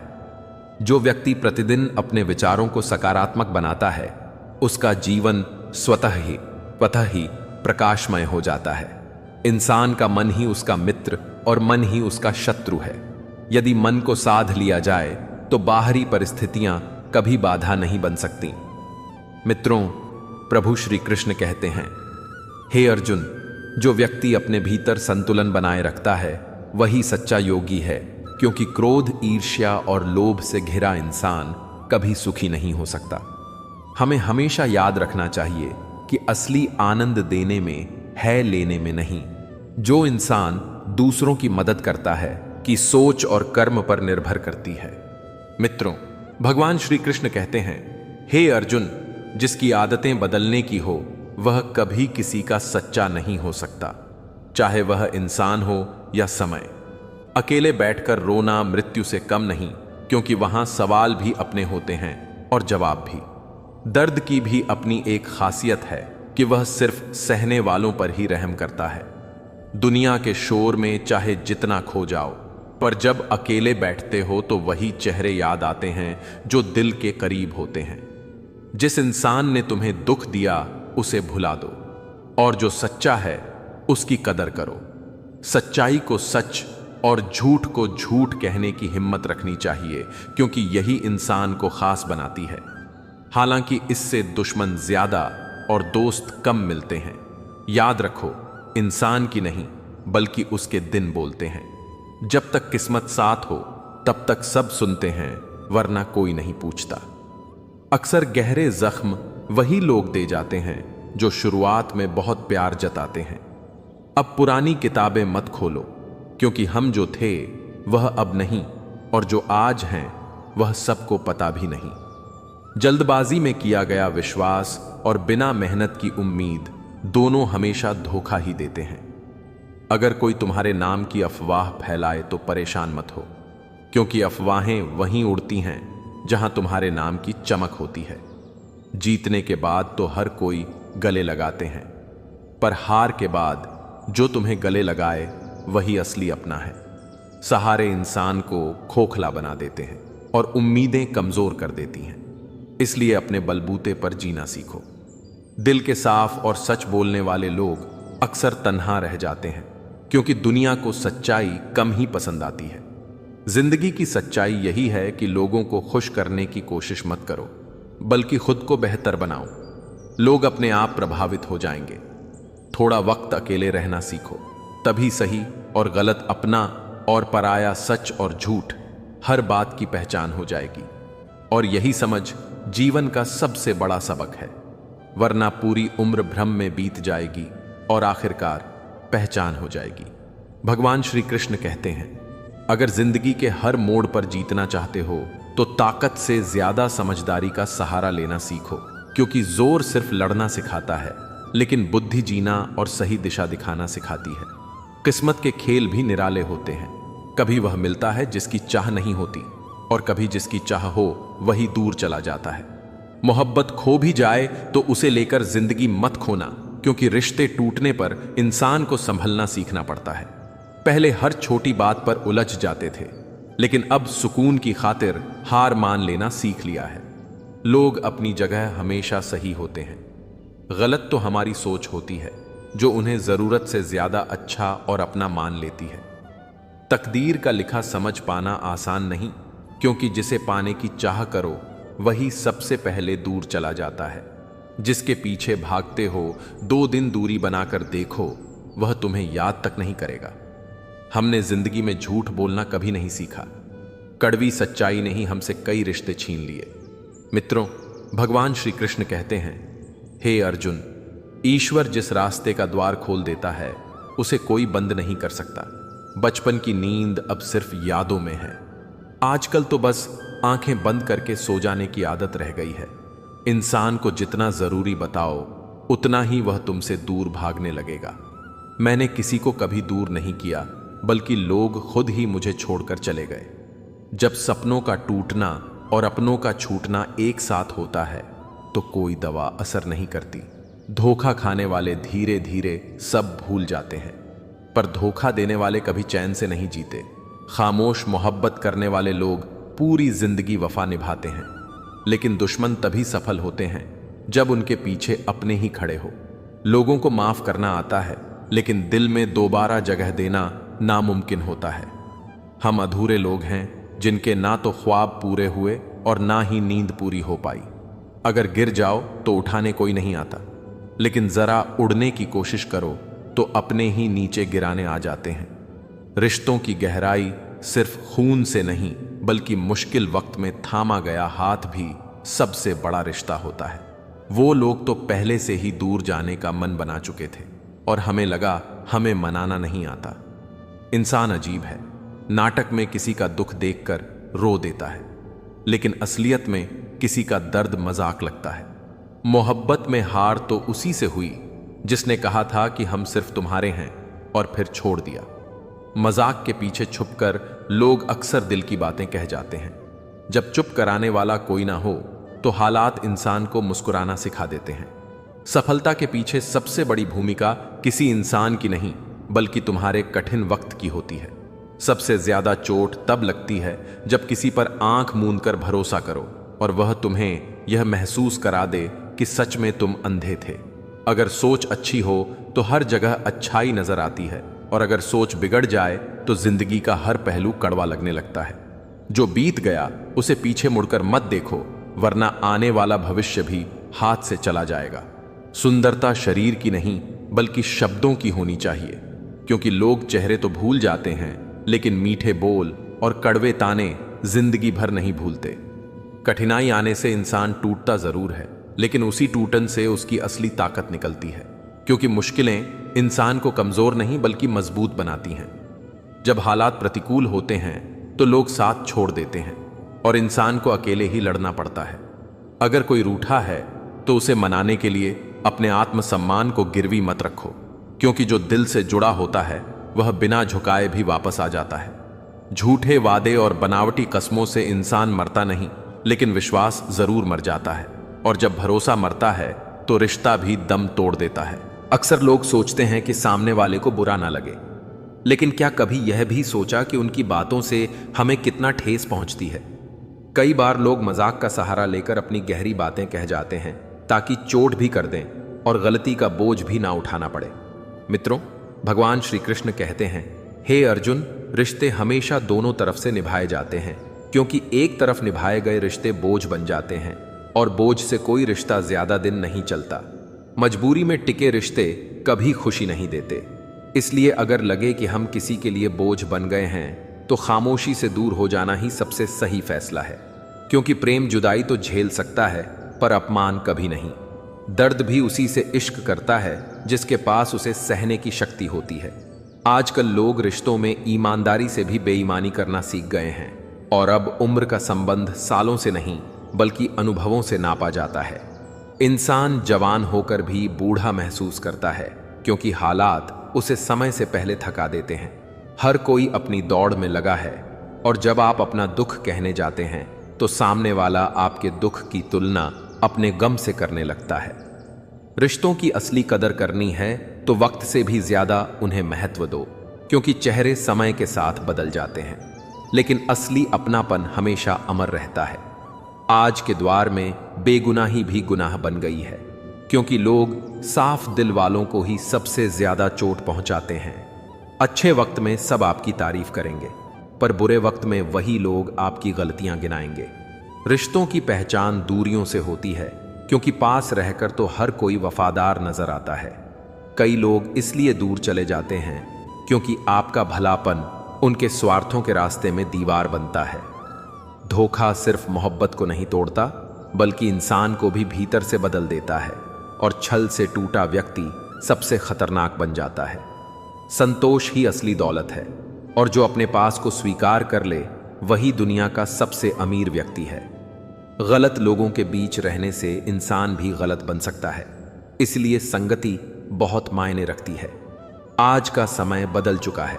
जो व्यक्ति प्रतिदिन अपने विचारों को सकारात्मक बनाता है उसका जीवन स्वतः ही प्रकाशमय हो जाता है। इंसान का मन ही उसका मित्र और मन ही उसका शत्रु है। यदि मन को साध लिया जाए तो बाहरी परिस्थितियां कभी बाधा नहीं बन सकती। मित्रों, प्रभु श्री कृष्ण कहते हैं, हे अर्जुन, जो व्यक्ति अपने भीतर संतुलन बनाए रखता है वही सच्चा योगी है, क्योंकि क्रोध, ईर्ष्या और लोभ से घिरा इंसान कभी सुखी नहीं हो सकता। हमें हमेशा याद रखना चाहिए कि असली आनंद देने में है, लेने में नहीं। जो इंसान दूसरों की मदद करता है कि सोच और कर्म पर निर्भर करती है। मित्रों, भगवान श्री कृष्ण कहते हैं, हे अर्जुन, जिसकी आदतें बदलने की हो वह कभी किसी का सच्चा नहीं हो सकता, चाहे वह इंसान हो या समय। अकेले बैठकर रोना मृत्यु से कम नहीं, क्योंकि वहां सवाल भी अपने होते हैं और जवाब भी। दर्द की भी अपनी एक खासियत है कि वह सिर्फ सहने वालों पर ही रहम करता है। दुनिया के शोर में चाहे जितना खो जाओ, पर जब अकेले बैठते हो तो वही चेहरे याद आते हैं जो दिल के करीब होते हैं। जिस इंसान ने तुम्हें दुख दिया उसे भुला दो, और जो सच्चा है उसकी कदर करो। सच्चाई को सच और झूठ को झूठ कहने की हिम्मत रखनी चाहिए, क्योंकि यही इंसान को खास बनाती है। हालांकि इससे दुश्मन ज्यादा और दोस्त कम मिलते हैं। याद रखो, इंसान की नहीं बल्कि उसके दिन बोलते हैं। जब तक किस्मत साथ हो तब तक सब सुनते हैं, वरना कोई नहीं पूछता। अक्सर गहरे जख्म वही लोग दे जाते हैं जो शुरुआत में बहुत प्यार जताते हैं। अब पुरानी किताबें मत खोलो, क्योंकि हम जो थे वह अब नहीं, और जो आज हैं वह सबको पता भी नहीं। जल्दबाजी में किया गया विश्वास और बिना मेहनत की उम्मीद दोनों हमेशा धोखा ही देते हैं। अगर कोई तुम्हारे नाम की अफवाह फैलाए तो परेशान मत हो, क्योंकि अफवाहें वहीं उड़ती हैं जहां तुम्हारे नाम की चमक होती है। जीतने के बाद तो हर कोई गले लगाते हैं, पर हार के बाद जो तुम्हें गले लगाए वही असली अपना है। सहारे इंसान को खोखला बना देते हैं और उम्मीदें कमजोर कर देती हैं। इसलिए अपने बलबूते पर जीना सीखो। दिल के साफ और सच बोलने वाले लोग अक्सर तन्हा रह जाते हैं, क्योंकि दुनिया को सच्चाई कम ही पसंद आती है। जिंदगी की सच्चाई यही है कि लोगों को खुश करने की कोशिश मत करो, बल्कि खुद को बेहतर बनाओ। लोग अपने आप प्रभावित हो जाएंगे। थोड़ा वक्त अकेले रहना सीखो, तभी सही और गलत, अपना और पराया, सच और झूठ हर बात की पहचान हो जाएगी। और यही समझ जीवन का सबसे बड़ा सबक है, वरना पूरी उम्र भ्रम में बीत जाएगी और आखिरकार पहचान हो जाएगी। भगवान श्री कृष्ण कहते हैं, अगर जिंदगी के हर मोड़ पर जीतना चाहते हो तो ताकत से ज्यादा समझदारी का सहारा लेना सीखो, क्योंकि जोर सिर्फ लड़ना सिखाता है, लेकिन बुद्धि जीना और सही दिशा दिखाना सिखाती है। किस्मत के खेल भी निराले होते हैं। कभी वह मिलता है जिसकी चाह नहीं होती, और कभी जिसकी चाह हो वही दूर चला जाता है। मोहब्बत खो भी जाए तो उसे लेकर जिंदगी मत खोना, क्योंकि रिश्ते टूटने पर इंसान को संभलना सीखना पड़ता है। पहले हर छोटी बात पर उलझ जाते थे, लेकिन अब सुकून की खातिर हार मान लेना सीख लिया है। लोग अपनी जगह हमेशा सही होते हैं। गलत तो हमारी सोच होती है, जो उन्हें जरूरत से ज्यादा अच्छा और अपना मान लेती है। तकदीर का लिखा समझ पाना आसान नहीं, क्योंकि जिसे पाने की चाह करो वही सबसे पहले दूर चला जाता है। जिसके पीछे भागते हो 2 दिन दूरी बनाकर देखो, वह तुम्हें याद तक नहीं करेगा। हमने जिंदगी में झूठ बोलना कभी नहीं सीखा। कड़वी सच्चाई ने ही हमसे कई रिश्ते छीन लिए। मित्रों, भगवान श्री कृष्ण कहते हैं, हे अर्जुन, ईश्वर जिस रास्ते का द्वार खोल देता है उसे कोई बंद नहीं कर सकता। बचपन की नींद अब सिर्फ यादों में है। आजकल तो बस आंखें बंद करके सो जाने की आदत रह गई है। इंसान को जितना जरूरी बताओ उतना ही वह तुमसे दूर भागने लगेगा। मैंने किसी को कभी दूर नहीं किया, बल्कि लोग खुद ही मुझे छोड़कर चले गए। जब सपनों का टूटना और अपनों का छूटना एक साथ होता है तो कोई दवा असर नहीं करती। धोखा खाने वाले धीरे धीरे सब भूल जाते हैं, पर धोखा देने वाले कभी चैन से नहीं जीते। खामोश मोहब्बत करने वाले लोग पूरी जिंदगी वफा निभाते हैं, लेकिन दुश्मन तभी सफल होते हैं जब उनके पीछे अपने ही खड़े हो। लोगों को माफ करना आता है, लेकिन दिल में दोबारा जगह देना नामुमकिन होता है। हम अधूरे लोग हैं, जिनके ना तो ख्वाब पूरे हुए और ना ही नींद पूरी हो पाई। अगर गिर जाओ तो उठाने कोई नहीं आता, लेकिन जरा उड़ने की कोशिश करो तो अपने ही नीचे गिराने आ जाते हैं। रिश्तों की गहराई सिर्फ खून से नहीं, बल्कि मुश्किल वक्त में थामा गया हाथ भी सबसे बड़ा रिश्ता होता है। वो लोग तो पहले से ही दूर जाने का मन बना चुके थे और हमें लगा हमें मनाना नहीं आता। इंसान अजीब है, नाटक में किसी का दुख देखकर रो देता है, लेकिन असलियत में किसी का दर्द मजाक लगता है। मोहब्बत में हार तो उसी से हुई जिसने कहा था कि हम सिर्फ तुम्हारे हैं और फिर छोड़ दिया। मजाक के पीछे छुपकर लोग अक्सर दिल की बातें कह जाते हैं। जब चुप कराने वाला कोई ना हो तो हालात इंसान को मुस्कुराना सिखा देते हैं। सफलता के पीछे सबसे बड़ी भूमिका किसी इंसान की नहीं, बल्कि तुम्हारे कठिन वक्त की होती है। सबसे ज्यादा चोट तब लगती है जब किसी पर आंख मूंद कर भरोसा करो और वह तुम्हें यह महसूस करा दे कि सच में तुम अंधे थे। अगर सोच अच्छी हो तो हर जगह अच्छाई नजर आती है, और अगर सोच बिगड़ जाए तो जिंदगी का हर पहलू कड़वा लगने लगता है। जो बीत गया उसे पीछे मुड़कर मत देखो, वरना आने वाला भविष्य भी हाथ से चला जाएगा। सुंदरता शरीर की नहीं, बल्कि शब्दों की होनी चाहिए, क्योंकि लोग चेहरे तो भूल जाते हैं, लेकिन मीठे बोल और कड़वे ताने जिंदगी भर नहीं भूलते। कठिनाई आने से इंसान टूटता जरूर है, लेकिन उसी टूटन से उसकी असली ताकत निकलती है, क्योंकि मुश्किलें इंसान को कमजोर नहीं बल्कि मजबूत बनाती हैं। जब हालात प्रतिकूल होते हैं तो लोग साथ छोड़ देते हैं और इंसान को अकेले ही लड़ना पड़ता है। अगर कोई रूठा है तो उसे मनाने के लिए अपने आत्मसम्मान को गिरवी मत रखो, क्योंकि जो दिल से जुड़ा होता है वह बिना झुकाए भी वापस आ जाता है। झूठे वादे और बनावटी कस्मों से इंसान मरता नहीं, लेकिन विश्वास जरूर मर जाता है, और जब भरोसा मरता है तो रिश्ता भी दम तोड़ देता है। अक्सर लोग सोचते हैं कि सामने वाले को बुरा ना लगे, लेकिन क्या कभी यह भी सोचा कि उनकी बातों से हमें कितना ठेस पहुंचती है। कई बार लोग मजाक का सहारा लेकर अपनी गहरी बातें कह जाते हैं ताकि चोट भी कर दें और गलती का बोझ भी ना उठाना पड़े। मित्रों, भगवान श्री कृष्ण कहते हैं, हे अर्जुन, रिश्ते हमेशा दोनों तरफ से निभाए जाते हैं, क्योंकि एक तरफ निभाए गए रिश्ते बोझ बन जाते हैं और बोझ से कोई रिश्ता ज्यादा दिन नहीं चलता। मजबूरी में टिके रिश्ते कभी खुशी नहीं देते। इसलिए अगर लगे कि हम किसी के लिए बोझ बन गए हैं तो खामोशी से दूर हो जाना ही सबसे सही फैसला है, क्योंकि प्रेम जुदाई तो झेल सकता है पर अपमान कभी नहीं। दर्द भी उसी से इश्क करता है जिसके पास उसे सहने की शक्ति होती है। आजकल लोग रिश्तों में ईमानदारी से भी बेईमानी करना सीख गए हैं, और अब उम्र का संबंध सालों से नहीं बल्कि अनुभवों से नापा जाता है। इंसान जवान होकर भी बूढ़ा महसूस करता है, क्योंकि हालात उसे समय से पहले थका देते हैं। हर कोई अपनी दौड़ में लगा है, और जब आप अपना दुख कहने जाते हैं तो सामने वाला आपके दुख की तुलना अपने गम से करने लगता है। रिश्तों की असली कदर करनी है तो वक्त से भी ज्यादा उन्हें महत्व दो, क्योंकि चेहरे समय के साथ बदल जाते हैं, लेकिन असली अपनापन हमेशा अमर रहता है। आज के द्वार में बेगुनाही भी गुनाह बन गई है, क्योंकि लोग साफ दिल वालों को ही सबसे ज्यादा चोट पहुंचाते हैं। अच्छे वक्त में सब आपकी तारीफ करेंगे, पर बुरे वक्त में वही लोग आपकी गलतियां गिनाएंगे। रिश्तों की पहचान दूरियों से होती है, क्योंकि पास रहकर तो हर कोई वफादार नजर आता है। कई लोग इसलिए दूर चले जाते हैं क्योंकि आपका भलापन उनके स्वार्थों के रास्ते में दीवार बनता है। धोखा सिर्फ मोहब्बत को नहीं तोड़ता, बल्कि इंसान को भी भीतर से बदल देता है, और छल से टूटा व्यक्ति सबसे खतरनाक बन जाता है। संतोष ही असली दौलत है, और जो अपने पास को स्वीकार कर ले वही दुनिया का सबसे अमीर व्यक्ति है। गलत लोगों के बीच रहने से इंसान भी गलत बन सकता है, इसलिए संगति बहुत मायने रखती है। आज का समय बदल चुका है।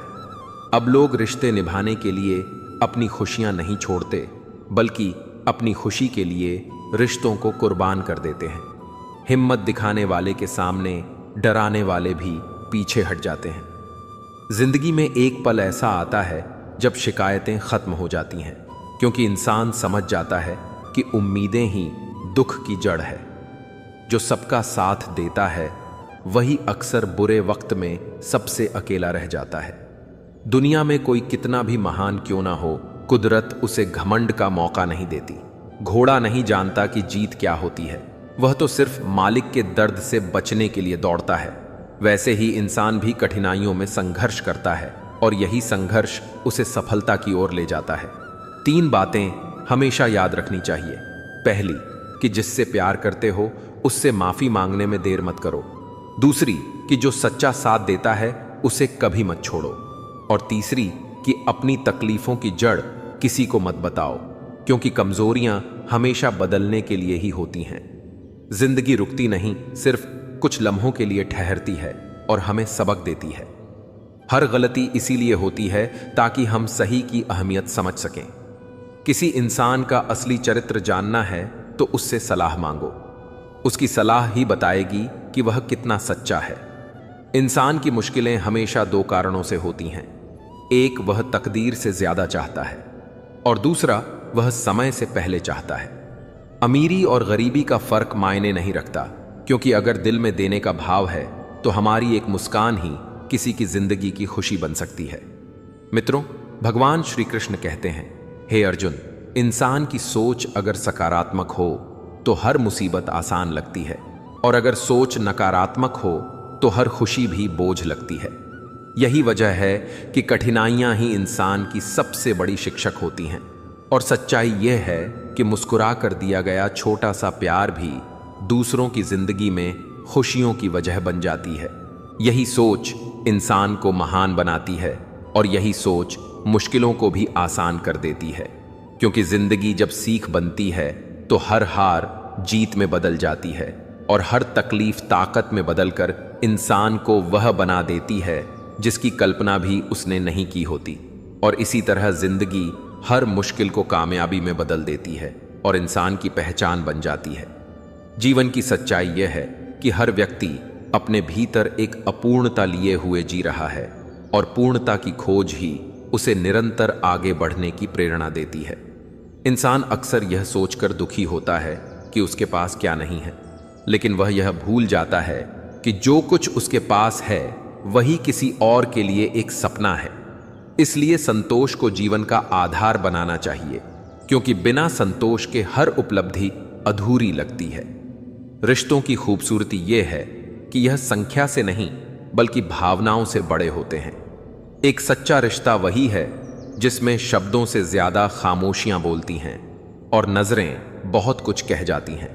अब लोग रिश्ते निभाने के लिए अपनी खुशियां नहीं छोड़ते, बल्कि अपनी खुशी के लिए रिश्तों को कुर्बान कर देते हैं। हिम्मत दिखाने वाले के सामने डराने वाले भी पीछे हट जाते हैं। जिंदगी में एक पल ऐसा आता है जब शिकायतें खत्म हो जाती हैं, क्योंकि इंसान समझ जाता है कि उम्मीदें ही दुख की जड़ है। जो सबका साथ देता है वही अक्सर बुरे वक्त में सबसे अकेला रह जाता है। दुनिया में कोई कितना भी महान क्यों ना हो, कुदरत उसे घमंड का मौका नहीं देती। घोड़ा नहीं जानता कि जीत क्या होती है, वह तो सिर्फ मालिक के दर्द से बचने के लिए दौड़ता है। वैसे ही इंसान भी कठिनाइयों में संघर्ष करता है और यही संघर्ष उसे सफलता की ओर ले जाता है। 3 बातें हमेशा याद रखनी चाहिए। पहली, कि जिससे प्यार करते हो उससे माफी मांगने में देर मत करो। दूसरी, कि जो सच्चा साथ देता है उसे कभी मत छोड़ो। और तीसरी, कि अपनी तकलीफों की जड़ किसी को मत बताओ, क्योंकि कमजोरियां हमेशा बदलने के लिए ही होती हैं। जिंदगी रुकती नहीं, सिर्फ कुछ लम्हों के लिए ठहरती है और हमें सबक देती है। हर गलती इसीलिए होती है ताकि हम सही की अहमियत समझ सकें। किसी इंसान का असली चरित्र जानना है तो उससे सलाह मांगो। उसकी सलाह ही बताएगी कि वह कितना सच्चा है। इंसान की मुश्किलें हमेशा 2 कारणों से होती हैं। एक, वह तकदीर से ज्यादा चाहता है, और दूसरा, वह समय से पहले चाहता है। अमीरी और गरीबी का फर्क मायने नहीं रखता, क्योंकि अगर दिल में देने का भाव है तो हमारी एक मुस्कान ही किसी की जिंदगी की खुशी बन सकती है। मित्रों, भगवान श्री कृष्ण कहते हैं, हे अर्जुन, इंसान की सोच अगर सकारात्मक हो तो हर मुसीबत आसान लगती है, और अगर सोच नकारात्मक हो तो हर खुशी भी बोझ लगती है। यही वजह है कि कठिनाइयां ही इंसान की सबसे बड़ी शिक्षक होती हैं। और सच्चाई यह है कि मुस्कुरा कर दिया गया छोटा सा प्यार भी दूसरों की जिंदगी में खुशियों की वजह बन जाती है। यही सोच इंसान को महान बनाती है, और यही सोच मुश्किलों को भी आसान कर देती है। क्योंकि जिंदगी जब सीख बनती है तो हर हार जीत में बदल जाती है, और हर तकलीफ ताकत में बदलकर इंसान को वह बना देती है जिसकी कल्पना भी उसने नहीं की होती। और इसी तरह जिंदगी हर मुश्किल को कामयाबी में बदल देती है और इंसान की पहचान बन जाती है। जीवन की सच्चाई यह है कि हर व्यक्ति अपने भीतर एक अपूर्णता लिए हुए जी रहा है, और पूर्णता की खोज ही उसे निरंतर आगे बढ़ने की प्रेरणा देती है। इंसान अक्सर यह सोचकर दुखी होता है कि उसके पास क्या नहीं है, लेकिन वह यह भूल जाता है कि जो कुछ उसके पास है वही किसी और के लिए एक सपना है। इसलिए संतोष को जीवन का आधार बनाना चाहिए, क्योंकि बिना संतोष के हर उपलब्धि अधूरी लगती है। रिश्तों की खूबसूरती यह है कि यह संख्या से नहीं बल्कि भावनाओं से बड़े होते हैं। एक सच्चा रिश्ता वही है जिसमें शब्दों से ज्यादा खामोशियां बोलती हैं और नजरें बहुत कुछ कह जाती हैं।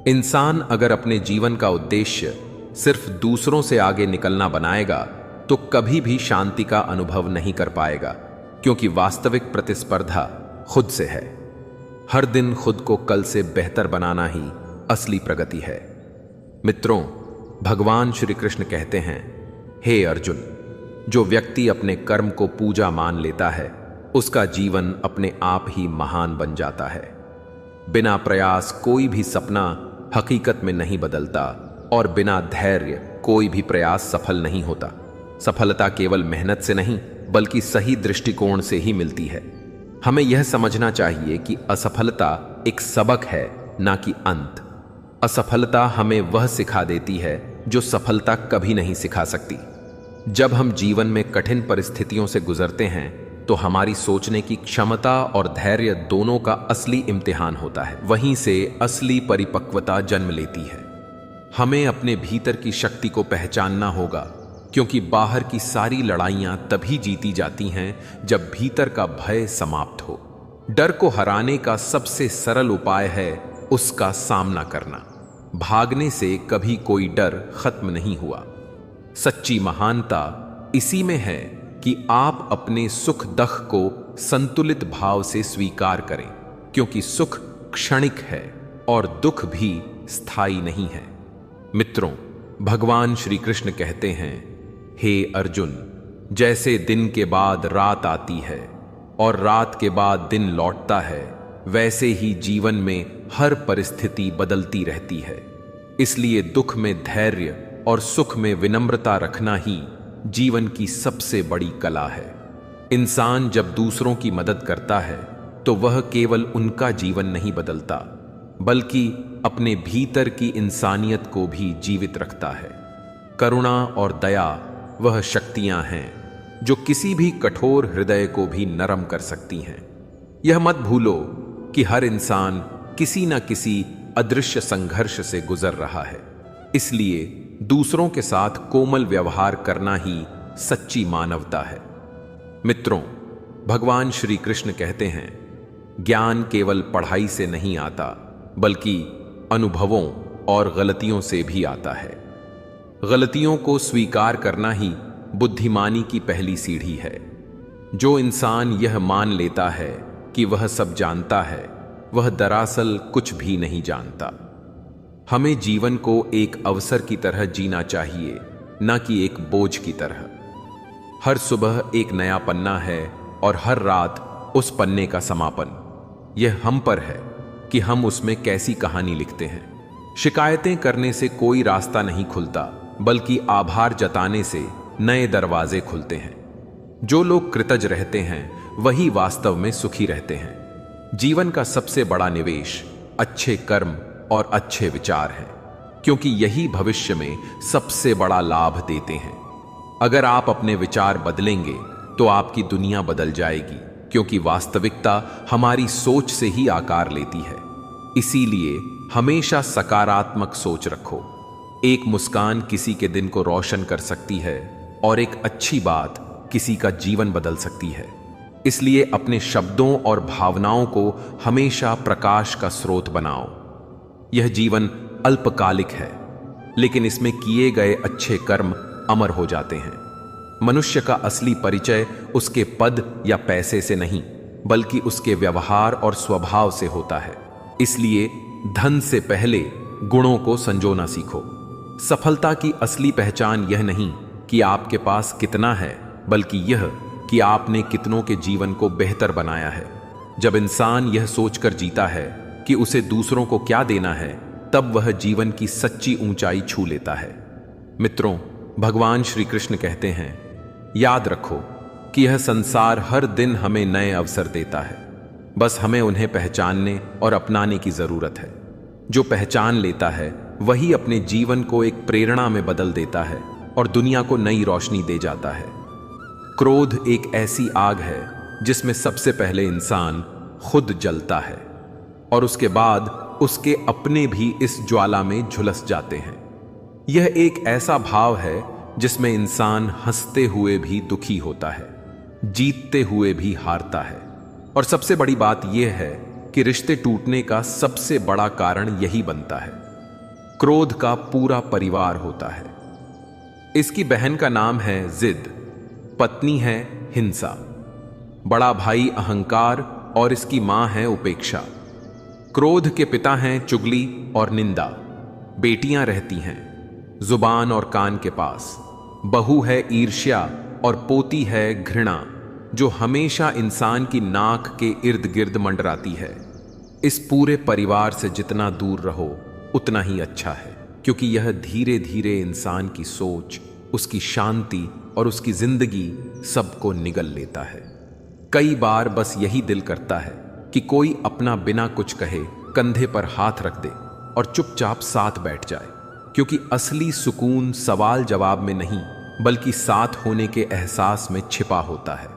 इंसान अगर अपने जीवन का उद्देश्य सिर्फ दूसरों से आगे निकलना बनाएगा तो कभी भी शांति का अनुभव नहीं कर पाएगा, क्योंकि वास्तविक प्रतिस्पर्धा खुद से है। हर दिन खुद को कल से बेहतर बनाना ही असली प्रगति है। मित्रों, भगवान श्री कृष्ण कहते हैं, हे अर्जुन, जो व्यक्ति अपने कर्म को पूजा मान लेता है उसका जीवन अपने आप ही महान बन जाता है। बिना प्रयास कोई भी सपना हकीकत में नहीं बदलता, और बिना धैर्य कोई भी प्रयास सफल नहीं होता। सफलता केवल मेहनत से नहीं बल्कि सही दृष्टिकोण से ही मिलती है। हमें यह समझना चाहिए कि असफलता एक सबक है, ना कि अंत। असफलता हमें वह सिखा देती है जो सफलता कभी नहीं सिखा सकती। जब हम जीवन में कठिन परिस्थितियों से गुजरते हैं तो हमारी सोचने की क्षमता और धैर्य दोनों का असली इम्तिहान होता है। वहीं से असली परिपक्वता जन्म लेती है। हमें अपने भीतर की शक्ति को पहचानना होगा, क्योंकि बाहर की सारी लड़ाइयां तभी जीती जाती हैं जब भीतर का भय समाप्त हो। डर को हराने का सबसे सरल उपाय है उसका सामना करना। भागने से कभी कोई डर खत्म नहीं हुआ। सच्ची महानता इसी में है कि आप अपने सुख दुख को संतुलित भाव से स्वीकार करें, क्योंकि सुख क्षणिक है और दुख भी स्थायी नहीं है। मित्रों, भगवान श्री कृष्ण कहते हैं, हे अर्जुन, जैसे दिन के बाद रात आती है और रात के बाद दिन लौटता है, वैसे ही जीवन में हर परिस्थिति बदलती रहती है। इसलिए दुख में धैर्य और सुख में विनम्रता रखना ही जीवन की सबसे बड़ी कला है। इंसान जब दूसरों की मदद करता है तो वह केवल उनका जीवन नहीं बदलता, बल्कि अपने भीतर की इंसानियत को भी जीवित रखता है। करुणा और दया वह शक्तियां हैं जो किसी भी कठोर हृदय को भी नरम कर सकती हैं। यह मत भूलो कि हर इंसान किसी न किसी अदृश्य संघर्ष से गुजर रहा है, इसलिए दूसरों के साथ कोमल व्यवहार करना ही सच्ची मानवता है। मित्रों, भगवान श्री कृष्ण कहते हैं, ज्ञान केवल पढ़ाई से नहीं आता, बल्कि अनुभवों और गलतियों से भी आता है। गलतियों को स्वीकार करना ही बुद्धिमानी की पहली सीढ़ी है। जो इंसान यह मान लेता है कि वह सब जानता है, वह दरअसल कुछ भी नहीं जानता। हमें जीवन को एक अवसर की तरह जीना चाहिए, न कि एक बोझ की तरह। हर सुबह एक नया पन्ना है और हर रात उस पन्ने का समापन। यह हम पर है कि हम उसमें कैसी कहानी लिखते हैं। शिकायतें करने से कोई रास्ता नहीं खुलता, बल्कि आभार जताने से नए दरवाजे खुलते हैं। जो लोग कृतज्ञ रहते हैं वही वास्तव में सुखी रहते हैं। जीवन का सबसे बड़ा निवेश अच्छे कर्म और अच्छे विचार हैं, क्योंकि यही भविष्य में सबसे बड़ा लाभ देते हैं। अगर आप अपने विचार बदलेंगे तो आपकी दुनिया बदल जाएगी, क्योंकि वास्तविकता हमारी सोच से ही आकार लेती है। इसीलिए हमेशा सकारात्मक सोच रखो। एक मुस्कान किसी के दिन को रोशन कर सकती है और एक अच्छी बात किसी का जीवन बदल सकती है। इसलिए अपने शब्दों और भावनाओं को हमेशा प्रकाश का स्रोत बनाओ। यह जीवन अल्पकालिक है, लेकिन इसमें किए गए अच्छे कर्म अमर हो जाते हैं। मनुष्य का असली परिचय उसके पद या पैसे से नहीं, बल्कि उसके व्यवहार और स्वभाव से होता है। इसलिए धन से पहले गुणों को संजोना सीखो। सफलता की असली पहचान यह नहीं कि आपके पास कितना है, बल्कि यह कि आपने कितनों के जीवन को बेहतर बनाया है। जब इंसान यह सोचकर जीता है कि उसे दूसरों को क्या देना है, तब वह जीवन की सच्ची ऊंचाई छू लेता है। मित्रों, भगवान श्री कृष्ण कहते हैं, याद रखो कि यह संसार हर दिन हमें नए अवसर देता है। बस हमें उन्हें पहचानने और अपनाने की जरूरत है। जो पहचान लेता है वही अपने जीवन को एक प्रेरणा में बदल देता है और दुनिया को नई रोशनी दे जाता है। क्रोध एक ऐसी आग है जिसमें सबसे पहले इंसान खुद जलता है और उसके बाद उसके अपने भी इस ज्वाला में झुलस जाते हैं। यह एक ऐसा भाव है जिसमें इंसान हंसते हुए भी दुखी होता है, जीतते हुए भी हारता है। और सबसे बड़ी बात यह है कि रिश्ते टूटने का सबसे बड़ा कारण यही बनता है। क्रोध का पूरा परिवार होता है। इसकी बहन का नाम है जिद, पत्नी है हिंसा, बड़ा भाई अहंकार और इसकी मां है उपेक्षा। क्रोध के पिता हैं चुगली और निंदा, बेटियां रहती हैं जुबान और कान के पास, बहू है ईर्ष्या और पोती है घृणा, जो हमेशा इंसान की नाक के इर्द गिर्द मंडराती है। इस पूरे परिवार से जितना दूर रहो उतना ही अच्छा है, क्योंकि यह धीरे धीरे इंसान की सोच, उसकी शांति और उसकी जिंदगी सबको निगल लेता है। कई बार बस यही दिल करता है कि कोई अपना बिना कुछ कहे कंधे पर हाथ रख दे और चुपचाप साथ बैठ जाए, क्योंकि असली सुकून सवाल जवाब में नहीं, बल्कि साथ होने के एहसास में छिपा होता है।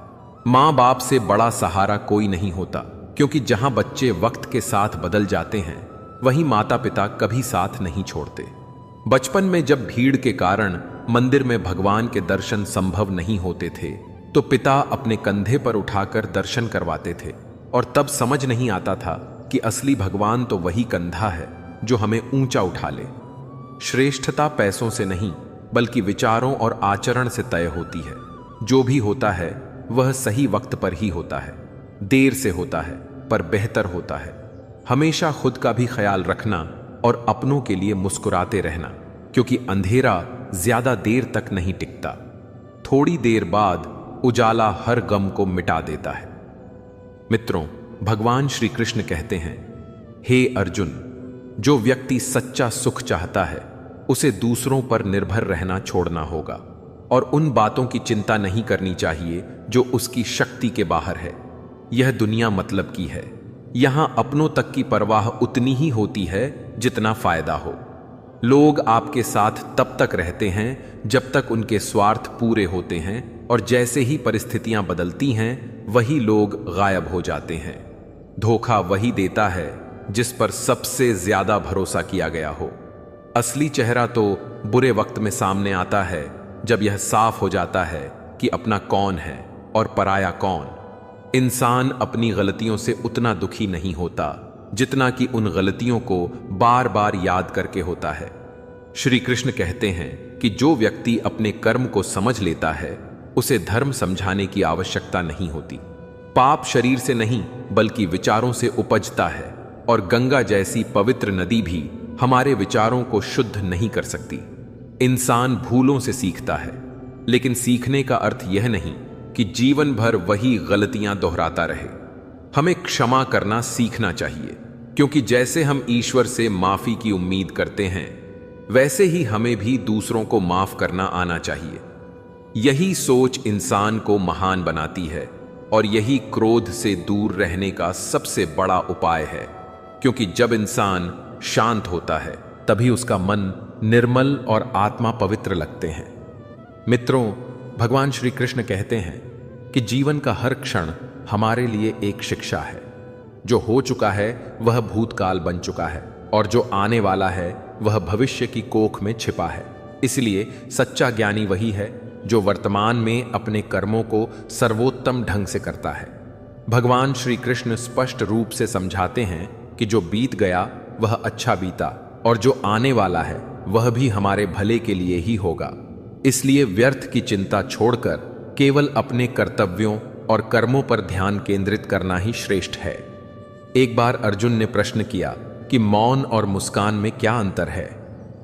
माँ बाप से बड़ा सहारा कोई नहीं होता, क्योंकि जहां बच्चे वक्त के साथ बदल जाते हैं, वहीं माता पिता कभी साथ नहीं छोड़ते। बचपन में जब भीड़ के कारण मंदिर में भगवान के दर्शन संभव नहीं होते थे, तो पिता अपने कंधे पर उठाकर दर्शन करवाते थे, और तब समझ नहीं आता था कि असली भगवान तो वही कंधा है जो हमें ऊंचा उठा ले। श्रेष्ठता पैसों से नहीं, बल्कि विचारों और आचरण से तय होती है। जो भी होता है वह सही वक्त पर ही होता है, देर से होता है पर बेहतर होता है। हमेशा खुद का भी ख्याल रखना और अपनों के लिए मुस्कुराते रहना, क्योंकि अंधेरा ज्यादा देर तक नहीं टिकता। थोड़ी देर बाद उजाला हर गम को मिटा देता है। मित्रों, भगवान श्री कृष्ण कहते हैं, हे अर्जुन, जो व्यक्ति सच्चा सुख चाहता है उसे दूसरों पर निर्भर रहना छोड़ना होगा और उन बातों की चिंता नहीं करनी चाहिए जो उसकी शक्ति के बाहर है। यह दुनिया मतलब की है। यहां अपनों तक की परवाह उतनी ही होती है जितना फायदा हो। लोग आपके साथ तब तक रहते हैं जब तक उनके स्वार्थ पूरे होते हैं, और जैसे ही परिस्थितियां बदलती हैं वही लोग गायब हो जाते हैं। धोखा वही देता है जिस पर सबसे ज्यादा भरोसा किया गया हो। असली चेहरा तो बुरे वक्त में सामने आता है, जब यह साफ हो जाता है कि अपना कौन है और पराया कौन। इंसान अपनी गलतियों से उतना दुखी नहीं होता जितना कि उन गलतियों को बार बार याद करके होता है। श्री कृष्ण कहते हैं कि जो व्यक्ति अपने कर्म को समझ लेता है, उसे धर्म समझाने की आवश्यकता नहीं होती। पाप शरीर से नहीं बल्कि विचारों से उपजता है, और गंगा जैसी पवित्र नदी भी हमारे विचारों को शुद्ध नहीं कर सकती। इंसान भूलों से सीखता है, लेकिन सीखने का अर्थ यह नहीं कि जीवन भर वही गलतियां दोहराता रहे। हमें क्षमा करना सीखना चाहिए, क्योंकि जैसे हम ईश्वर से माफी की उम्मीद करते हैं, वैसे ही हमें भी दूसरों को माफ करना आना चाहिए। यही सोच इंसान को महान बनाती है, और यही क्रोध से दूर रहने का सबसे बड़ा उपाय है, क्योंकि जब इंसान शांत होता है तभी उसका मन निर्मल और आत्मा पवित्र लगते हैं। मित्रों, भगवान श्री कृष्ण कहते हैं कि जीवन का हर क्षण हमारे लिए एक शिक्षा है। जो हो चुका है वह भूतकाल बन चुका है, और जो आने वाला है वह भविष्य की कोख में छिपा है। इसलिए सच्चा ज्ञानी वही है जो वर्तमान में अपने कर्मों को सर्वोत्तम ढंग से करता है। भगवान श्री कृष्ण स्पष्ट रूप से समझाते हैं कि जो बीत गया वह अच्छा बीता, और जो आने वाला है वह भी हमारे भले के लिए ही होगा। इसलिए व्यर्थ की चिंता छोड़कर केवल अपने कर्तव्यों और कर्मों पर ध्यान केंद्रित करना ही श्रेष्ठ है। एक बार अर्जुन ने प्रश्न किया कि मौन और मुस्कान में क्या अंतर है।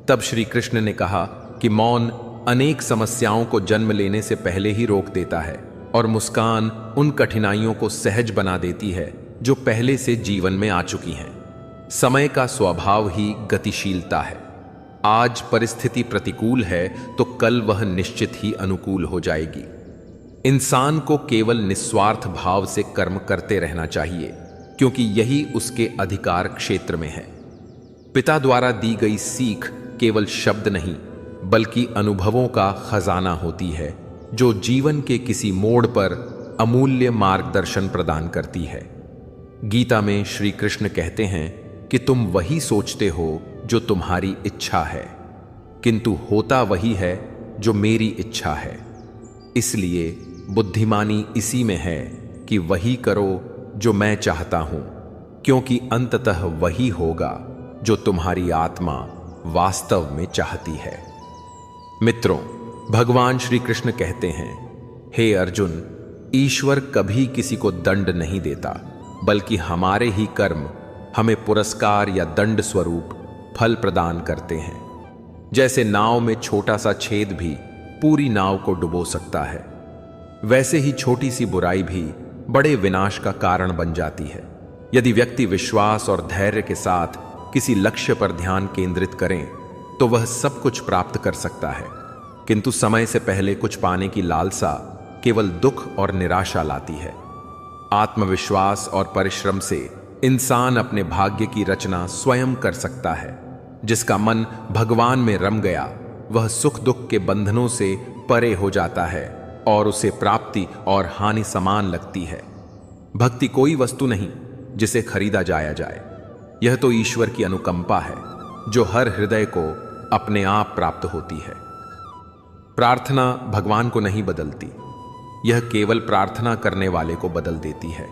तब श्री कृष्ण ने कहा कि मौन अनेक समस्याओं को जन्म लेने से पहले ही रोक देता है, और मुस्कान उन कठिनाइयों को सहज बना देती है जो पहले से जीवन में आ चुकी हैं। समय का स्वभाव ही गतिशीलता है। आज परिस्थिति प्रतिकूल है तो कल वह निश्चित ही अनुकूल हो जाएगी। इंसान को केवल निस्वार्थ भाव से कर्म करते रहना चाहिए, क्योंकि यही उसके अधिकार क्षेत्र में है। पिता द्वारा दी गई सीख केवल शब्द नहीं बल्कि अनुभवों का खजाना होती है, जो जीवन के किसी मोड़ पर अमूल्य मार्गदर्शन प्रदान करती है। गीता में श्री कृष्ण कहते हैं कि तुम वही सोचते हो जो तुम्हारी इच्छा है, किंतु होता वही है जो मेरी इच्छा है। इसलिए बुद्धिमानी इसी में है कि वही करो जो मैं चाहता हूं, क्योंकि अंततः वही होगा जो तुम्हारी आत्मा वास्तव में चाहती है। मित्रों, भगवान श्री कृष्ण कहते हैं, हे अर्जुन, ईश्वर कभी किसी को दंड नहीं देता, बल्कि हमारे ही कर्म हमें पुरस्कार या दंड स्वरूप फल प्रदान करते हैं। जैसे नाव में छोटा सा छेद भी पूरी नाव को डुबो सकता है, वैसे ही छोटी सी बुराई भी बड़े विनाश का कारण बन जाती है। यदि व्यक्ति विश्वास और धैर्य के साथ किसी लक्ष्य पर ध्यान केंद्रित करें तो वह सब कुछ प्राप्त कर सकता है, किंतु समय से पहले कुछ पाने की लालसा केवल दुख और निराशा लाती है। आत्मविश्वास और परिश्रम से इंसान अपने भाग्य की रचना स्वयं कर सकता है। जिसका मन भगवान में रम गया वह सुख दुख के बंधनों से परे हो जाता है और उसे प्राप्ति और हानि समान लगती है। भक्ति कोई वस्तु नहीं जिसे खरीदा जाया जाए, यह तो ईश्वर की अनुकंपा है जो हर हृदय को अपने आप प्राप्त होती है। प्रार्थना भगवान को नहीं बदलती, यह केवल प्रार्थना करने वाले को बदल देती है,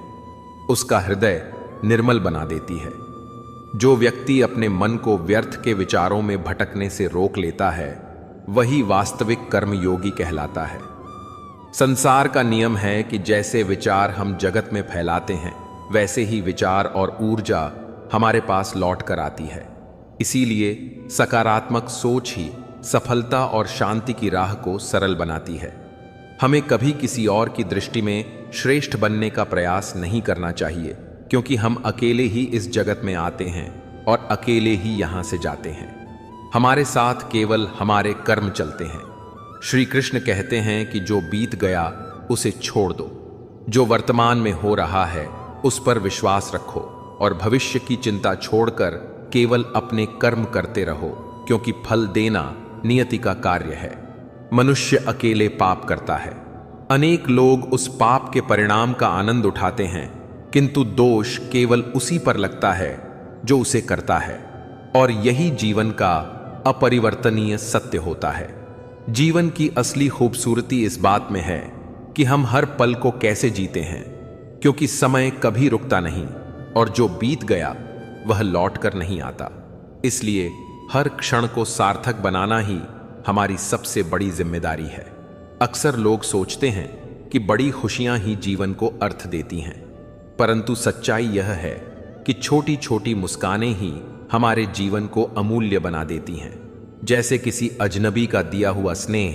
उसका हृदय निर्मल बना देती है। जो व्यक्ति अपने मन को व्यर्थ के विचारों में भटकने से रोक लेता है वही वास्तविक कर्मयोगी कहलाता है। संसार का नियम है कि जैसे विचार हम जगत में फैलाते हैं वैसे ही विचार और ऊर्जा हमारे पास लौट कर आती है। इसीलिए सकारात्मक सोच ही सफलता और शांति की राह को सरल बनाती है। हमें कभी किसी और की दृष्टि में श्रेष्ठ बनने का प्रयास नहीं करना चाहिए, क्योंकि हम अकेले ही इस जगत में आते हैं और अकेले ही यहां से जाते हैं। हमारे साथ केवल हमारे कर्म चलते हैं। श्री कृष्ण कहते हैं कि जो बीत गया उसे छोड़ दो, जो वर्तमान में हो रहा है उस पर विश्वास रखो और भविष्य की चिंता छोड़कर केवल अपने कर्म करते रहो, क्योंकि फल देना नियति का कार्य है। मनुष्य अकेले पाप करता है। अनेक लोग उस पाप के परिणाम का आनंद उठाते हैं, किंतु दोष केवल उसी पर लगता है जो उसे करता है, और यही जीवन का अपरिवर्तनीय सत्य होता है। जीवन की असली खूबसूरती इस बात में है कि हम हर पल को कैसे जीते हैं, क्योंकि समय कभी रुकता नहीं और जो बीत गया वह लौट कर नहीं आता। इसलिए हर क्षण को सार्थक बनाना ही हमारी सबसे बड़ी जिम्मेदारी है। अक्सर लोग सोचते हैं कि बड़ी खुशियां ही जीवन को अर्थ देती हैं, परंतु सच्चाई यह है कि छोटी छोटी मुस्कानें ही हमारे जीवन को अमूल्य बना देती हैं। जैसे किसी अजनबी का दिया हुआ स्नेह,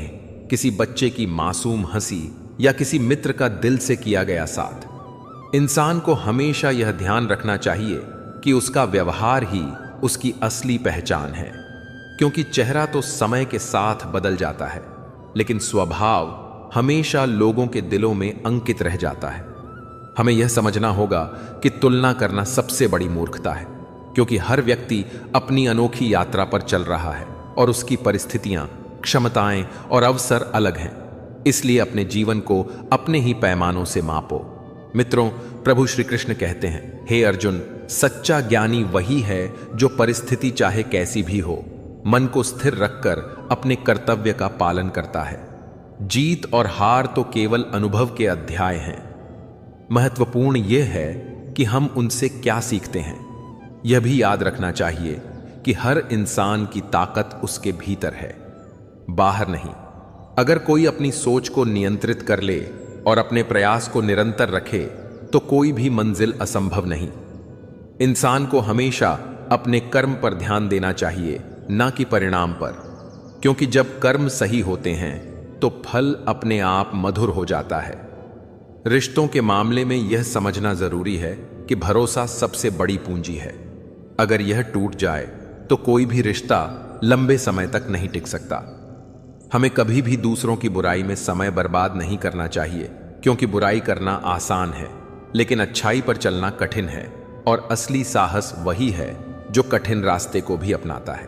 किसी बच्चे की मासूम हंसी या किसी मित्र का दिल से किया गया साथ। इंसान को हमेशा यह ध्यान रखना चाहिए कि उसका व्यवहार ही उसकी असली पहचान है, क्योंकि चेहरा तो समय के साथ बदल जाता है, लेकिन स्वभाव हमेशा लोगों के दिलों में अंकित रह जाता है। हमें यह समझना होगा कि तुलना करना सबसे बड़ी मूर्खता है, क्योंकि हर व्यक्ति अपनी अनोखी यात्रा पर चल रहा है और उसकी परिस्थितियां, क्षमताएं और अवसर अलग हैं। इसलिए अपने जीवन को अपने ही पैमानों से मापो। मित्रों, प्रभु श्री कृष्ण कहते हैं, हे अर्जुन, सच्चा ज्ञानी वही है जो परिस्थिति चाहे कैसी भी हो, मन को स्थिर रखकर अपने कर्तव्य का पालन करता है। जीत और हार तो केवल अनुभव के अध्याय हैं। महत्वपूर्ण यह है कि हम उनसे क्या सीखते हैं। यह भी याद रखना चाहिए कि हर इंसान की ताकत उसके भीतर है, बाहर नहीं। अगर कोई अपनी सोच को नियंत्रित कर ले और अपने प्रयास को निरंतर रखे तो कोई भी मंजिल असंभव नहीं। इंसान को हमेशा अपने कर्म पर ध्यान देना चाहिए, ना कि परिणाम पर, क्योंकि जब कर्म सही होते हैं तो फल अपने आप मधुर हो जाता है। रिश्तों के मामले में यह समझना जरूरी है कि भरोसा सबसे बड़ी पूंजी है। अगर यह टूट जाए तो कोई भी रिश्ता लंबे समय तक नहीं टिक सकता। हमें कभी भी दूसरों की बुराई में समय बर्बाद नहीं करना चाहिए, क्योंकि बुराई करना आसान है लेकिन अच्छाई पर चलना कठिन है, और असली साहस वही है जो कठिन रास्ते को भी अपनाता है।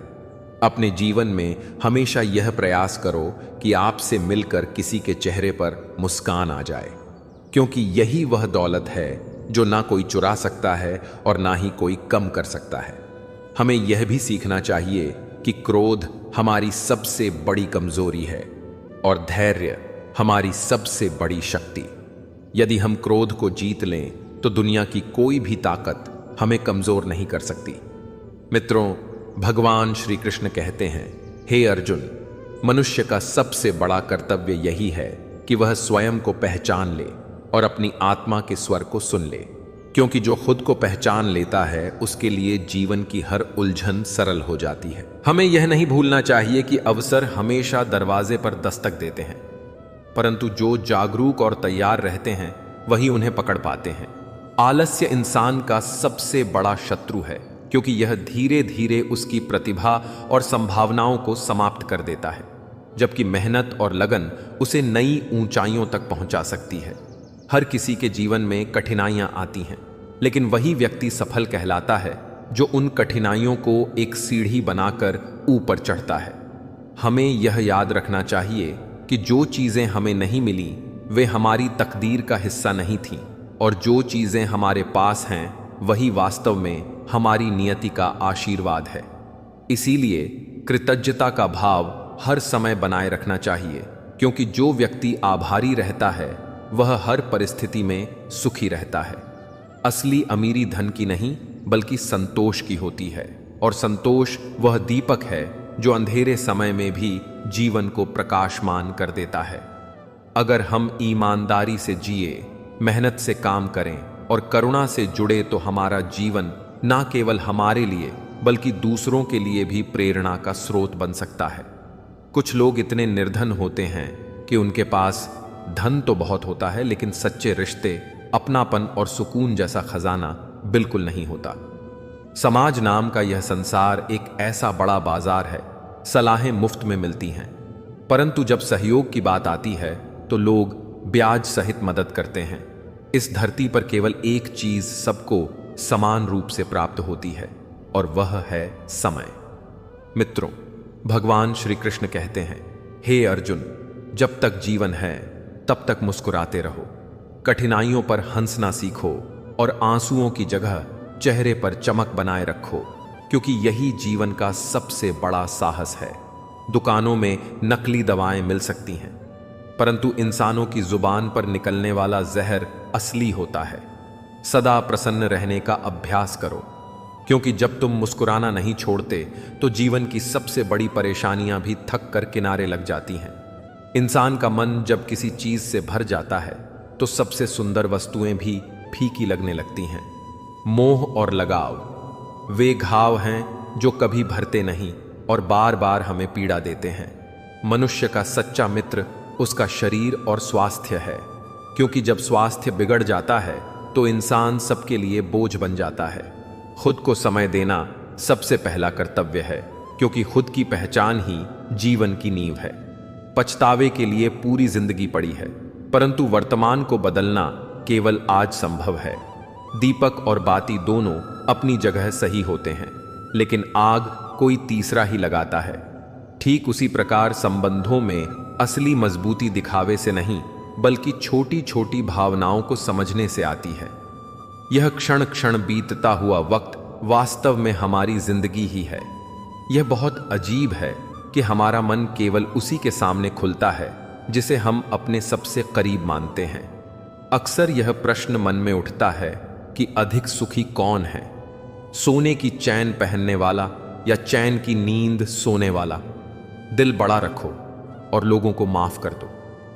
अपने जीवन में हमेशा यह प्रयास करो कि आपसे मिलकर किसी के चेहरे पर मुस्कान आ जाए, क्योंकि यही वह दौलत है जो ना कोई चुरा सकता है और ना ही कोई कम कर सकता है। हमें यह भी सीखना चाहिए कि क्रोध हमारी सबसे बड़ी कमजोरी है और धैर्य हमारी सबसे बड़ी शक्ति। यदि हम क्रोध को जीत लें तो दुनिया की कोई भी ताकत हमें कमजोर नहीं कर सकती। मित्रों, भगवान श्री कृष्ण कहते हैं, हे अर्जुन, मनुष्य का सबसे बड़ा कर्तव्य यही है कि वह स्वयं को पहचान ले और अपनी आत्मा के स्वर को सुन ले, क्योंकि जो खुद को पहचान लेता है उसके लिए जीवन की हर उलझन सरल हो जाती है। हमें यह नहीं भूलना चाहिए कि अवसर हमेशा दरवाजे पर दस्तक देते हैं, परंतु जो जागरूक और तैयार रहते हैं वही उन्हें पकड़ पाते हैं। आलस्य इंसान का सबसे बड़ा शत्रु है, क्योंकि यह धीरे धीरे उसकी प्रतिभा और संभावनाओं को समाप्त कर देता है, जबकि मेहनत और लगन उसे नई ऊंचाइयों तक पहुंचा सकती है। हर किसी के जीवन में कठिनाइयां आती हैं, लेकिन वही व्यक्ति सफल कहलाता है जो उन कठिनाइयों को एक सीढ़ी बनाकर ऊपर चढ़ता है। हमें यह याद रखना चाहिए कि जो चीजें हमें नहीं मिली वे हमारी तकदीर का हिस्सा नहीं थीं, और जो चीजें हमारे पास हैं वही वास्तव में हमारी नियति का आशीर्वाद है। इसीलिए कृतज्ञता का भाव हर समय बनाए रखना चाहिए, क्योंकि जो व्यक्ति आभारी रहता है वह हर परिस्थिति में सुखी रहता है। असली अमीरी धन की नहीं बल्कि संतोष की होती है, और संतोष वह दीपक है जो अंधेरे समय में भी जीवन को प्रकाशमान कर देता है। अगर हम ईमानदारी से जिए, मेहनत से काम करें और करुणा से जुड़े तो हमारा जीवन न केवल हमारे लिए बल्कि दूसरों के लिए भी प्रेरणा का स्रोत बन सकता है। कुछ लोग इतने निर्धन होते हैं कि उनके पास धन तो बहुत होता है, लेकिन सच्चे रिश्ते, अपनापन और सुकून जैसा खजाना बिल्कुल नहीं होता। समाज नाम का यह संसार एक ऐसा बड़ा बाजार है, सलाहें मुफ्त में मिलती हैं, परंतु जब सहयोग की बात आती है तो लोग ब्याज सहित मदद करते हैं। इस धरती पर केवल एक चीज सबको समान रूप से प्राप्त होती है, और वह है समय। मित्रों, भगवान श्री कृष्ण कहते हैं, हे अर्जुन, जब तक जीवन है तब तक मुस्कुराते रहो, कठिनाइयों पर हंसना सीखो और आंसुओं की जगह चेहरे पर चमक बनाए रखो, क्योंकि यही जीवन का सबसे बड़ा साहस है। दुकानों में नकली दवाएं मिल सकती हैं, परंतु इंसानों की जुबान पर निकलने वाला जहर असली होता है। सदा प्रसन्न रहने का अभ्यास करो, क्योंकि जब तुम मुस्कुराना नहीं छोड़ते तो जीवन की सबसे बड़ी परेशानियां भी थक कर किनारे लग जाती हैं। इंसान का मन जब किसी चीज से भर जाता है तो सबसे सुंदर वस्तुएं भी फीकी लगने लगती हैं। मोह और लगाव वे घाव हैं जो कभी भरते नहीं और बार बार हमें पीड़ा देते हैं। मनुष्य का सच्चा मित्र उसका शरीर और स्वास्थ्य है, क्योंकि जब स्वास्थ्य बिगड़ जाता है तो इंसान सबके लिए बोझ बन जाता है। खुद को समय देना सबसे पहला कर्तव्य है, क्योंकि खुद की पहचान ही जीवन की नींव है। पछतावे के लिए पूरी जिंदगी पड़ी है, परंतु वर्तमान को बदलना केवल आज संभव है। दीपक और बाती दोनों अपनी जगह सही होते हैं, लेकिन आग कोई तीसरा ही लगाता है। ठीक उसी प्रकार संबंधों में असली मजबूती दिखावे से नहीं, बल्कि छोटी छोटी भावनाओं को समझने से आती है। यह क्षण क्षण बीतता हुआ वक्त वास्तव में हमारी जिंदगी ही है। यह बहुत अजीब है कि हमारा मन केवल उसी के सामने खुलता है जिसे हम अपने सबसे करीब मानते हैं। अक्सर यह प्रश्न मन में उठता है कि अधिक सुखी कौन है, सोने की चैन पहनने वाला या चैन की नींद सोने वाला। दिल बड़ा रखो और लोगों को माफ कर दो,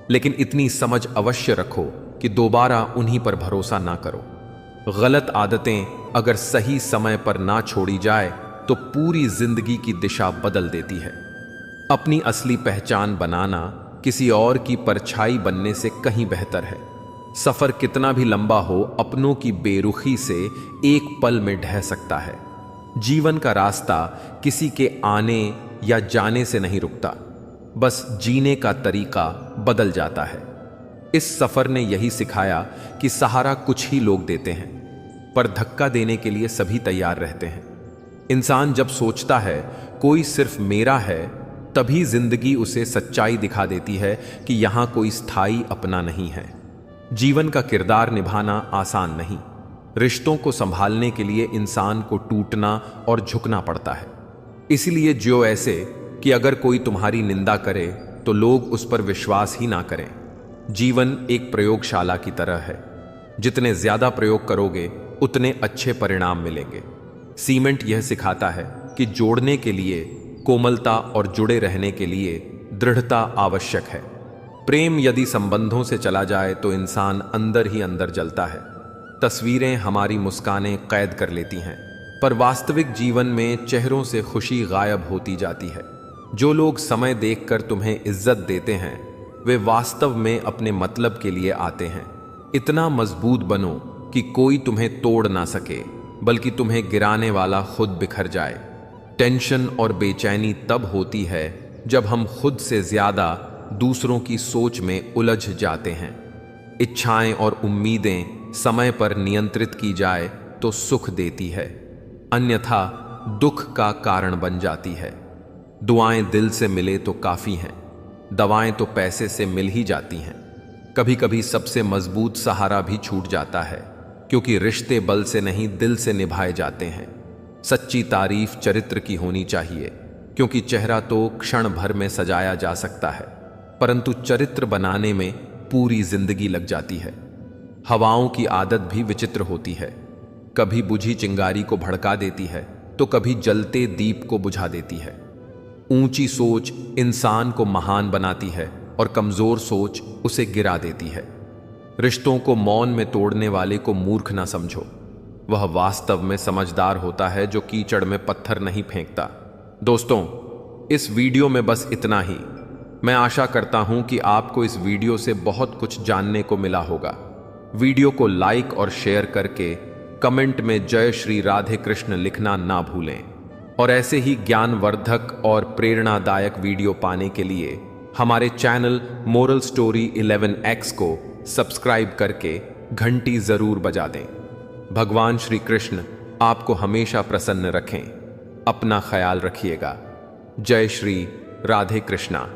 लेकिन इतनी समझ अवश्य रखो कि दोबारा उन्हीं पर भरोसा ना करो। गलत आदतें अगर सही समय पर ना छोड़ी जाए तो पूरी जिंदगी की दिशा बदल देती है। अपनी असली पहचान बनाना किसी और की परछाई बनने से कहीं बेहतर है। सफर कितना भी लंबा हो, अपनों की बेरुखी से एक पल में ढह सकता है। जीवन का रास्ता किसी के आने या जाने से नहीं रुकता, बस जीने का तरीका बदल जाता है। इस सफर ने यही सिखाया कि सहारा कुछ ही लोग देते हैं, पर धक्का देने के लिए सभी तैयार रहते हैं। इंसान जब सोचता है कोई सिर्फ मेरा है, तभी जिंदगी उसे सच्चाई दिखा देती है कि यहां कोई स्थायी अपना नहीं है। जीवन का किरदार निभाना आसान नहीं। रिश्तों को संभालने के लिए इंसान को टूटना और झुकना पड़ता है। इसलिए जो ऐसे कि अगर कोई तुम्हारी निंदा करे तो लोग उस पर विश्वास ही ना करें। जीवन एक प्रयोगशाला की तरह है। जितने ज्यादा प्रयोग करोगे उतने अच्छे परिणाम मिलेंगे। सीमेंट यह सिखाता है कि जोड़ने के लिए कोमलता और जुड़े रहने के लिए दृढ़ता आवश्यक है। प्रेम यदि संबंधों से चला जाए तो इंसान अंदर ही अंदर जलता है। तस्वीरें हमारी मुस्कानें कैद कर लेती हैं, पर वास्तविक जीवन में चेहरों से खुशी गायब होती जाती है। जो लोग समय देखकर तुम्हें इज्जत देते हैं, वे वास्तव में अपने मतलब के लिए आते हैं। इतना मजबूत बनो कि कोई तुम्हें तोड़ ना सके, बल्कि तुम्हें गिराने वाला खुद बिखर जाए। टेंशन और बेचैनी तब होती है जब हम खुद से ज्यादा दूसरों की सोच में उलझ जाते हैं। इच्छाएं और उम्मीदें समय पर नियंत्रित की जाए तो सुख देती है, अन्यथा दुख का कारण बन जाती है। दुआएं दिल से मिले तो काफी हैं, दवाएं तो पैसे से मिल ही जाती हैं। कभी कभी सबसे मजबूत सहारा भी छूट जाता है, क्योंकि रिश्ते बल से नहीं दिल से निभाए जाते हैं। सच्ची तारीफ चरित्र की होनी चाहिए, क्योंकि चेहरा तो क्षण भर में सजाया जा सकता है, परंतु चरित्र बनाने में पूरी जिंदगी लग जाती है। हवाओं की आदत भी विचित्र होती है, कभी बुझी चिंगारी को भड़का देती है तो कभी जलते दीप को बुझा देती है। ऊंची सोच इंसान को महान बनाती है और कमजोर सोच उसे गिरा देती है। रिश्तों को मौन में तोड़ने वाले को मूर्ख ना समझो, वह वास्तव में समझदार होता है जो कीचड़ में पत्थर नहीं फेंकता। दोस्तों, इस वीडियो में बस इतना ही। मैं आशा करता हूं कि आपको इस वीडियो से बहुत कुछ जानने को मिला होगा। वीडियो को लाइक और शेयर करके कमेंट में जय श्री राधे कृष्ण लिखना ना भूलें, और ऐसे ही ज्ञानवर्धक और प्रेरणादायक वीडियो पाने के लिए हमारे चैनल मोरल स्टोरी 11X को सब्सक्राइब करके घंटी जरूर बजा दें। भगवान श्री कृष्ण आपको हमेशा प्रसन्न रखें। अपना ख्याल रखिएगा। जय श्री राधे कृष्णा।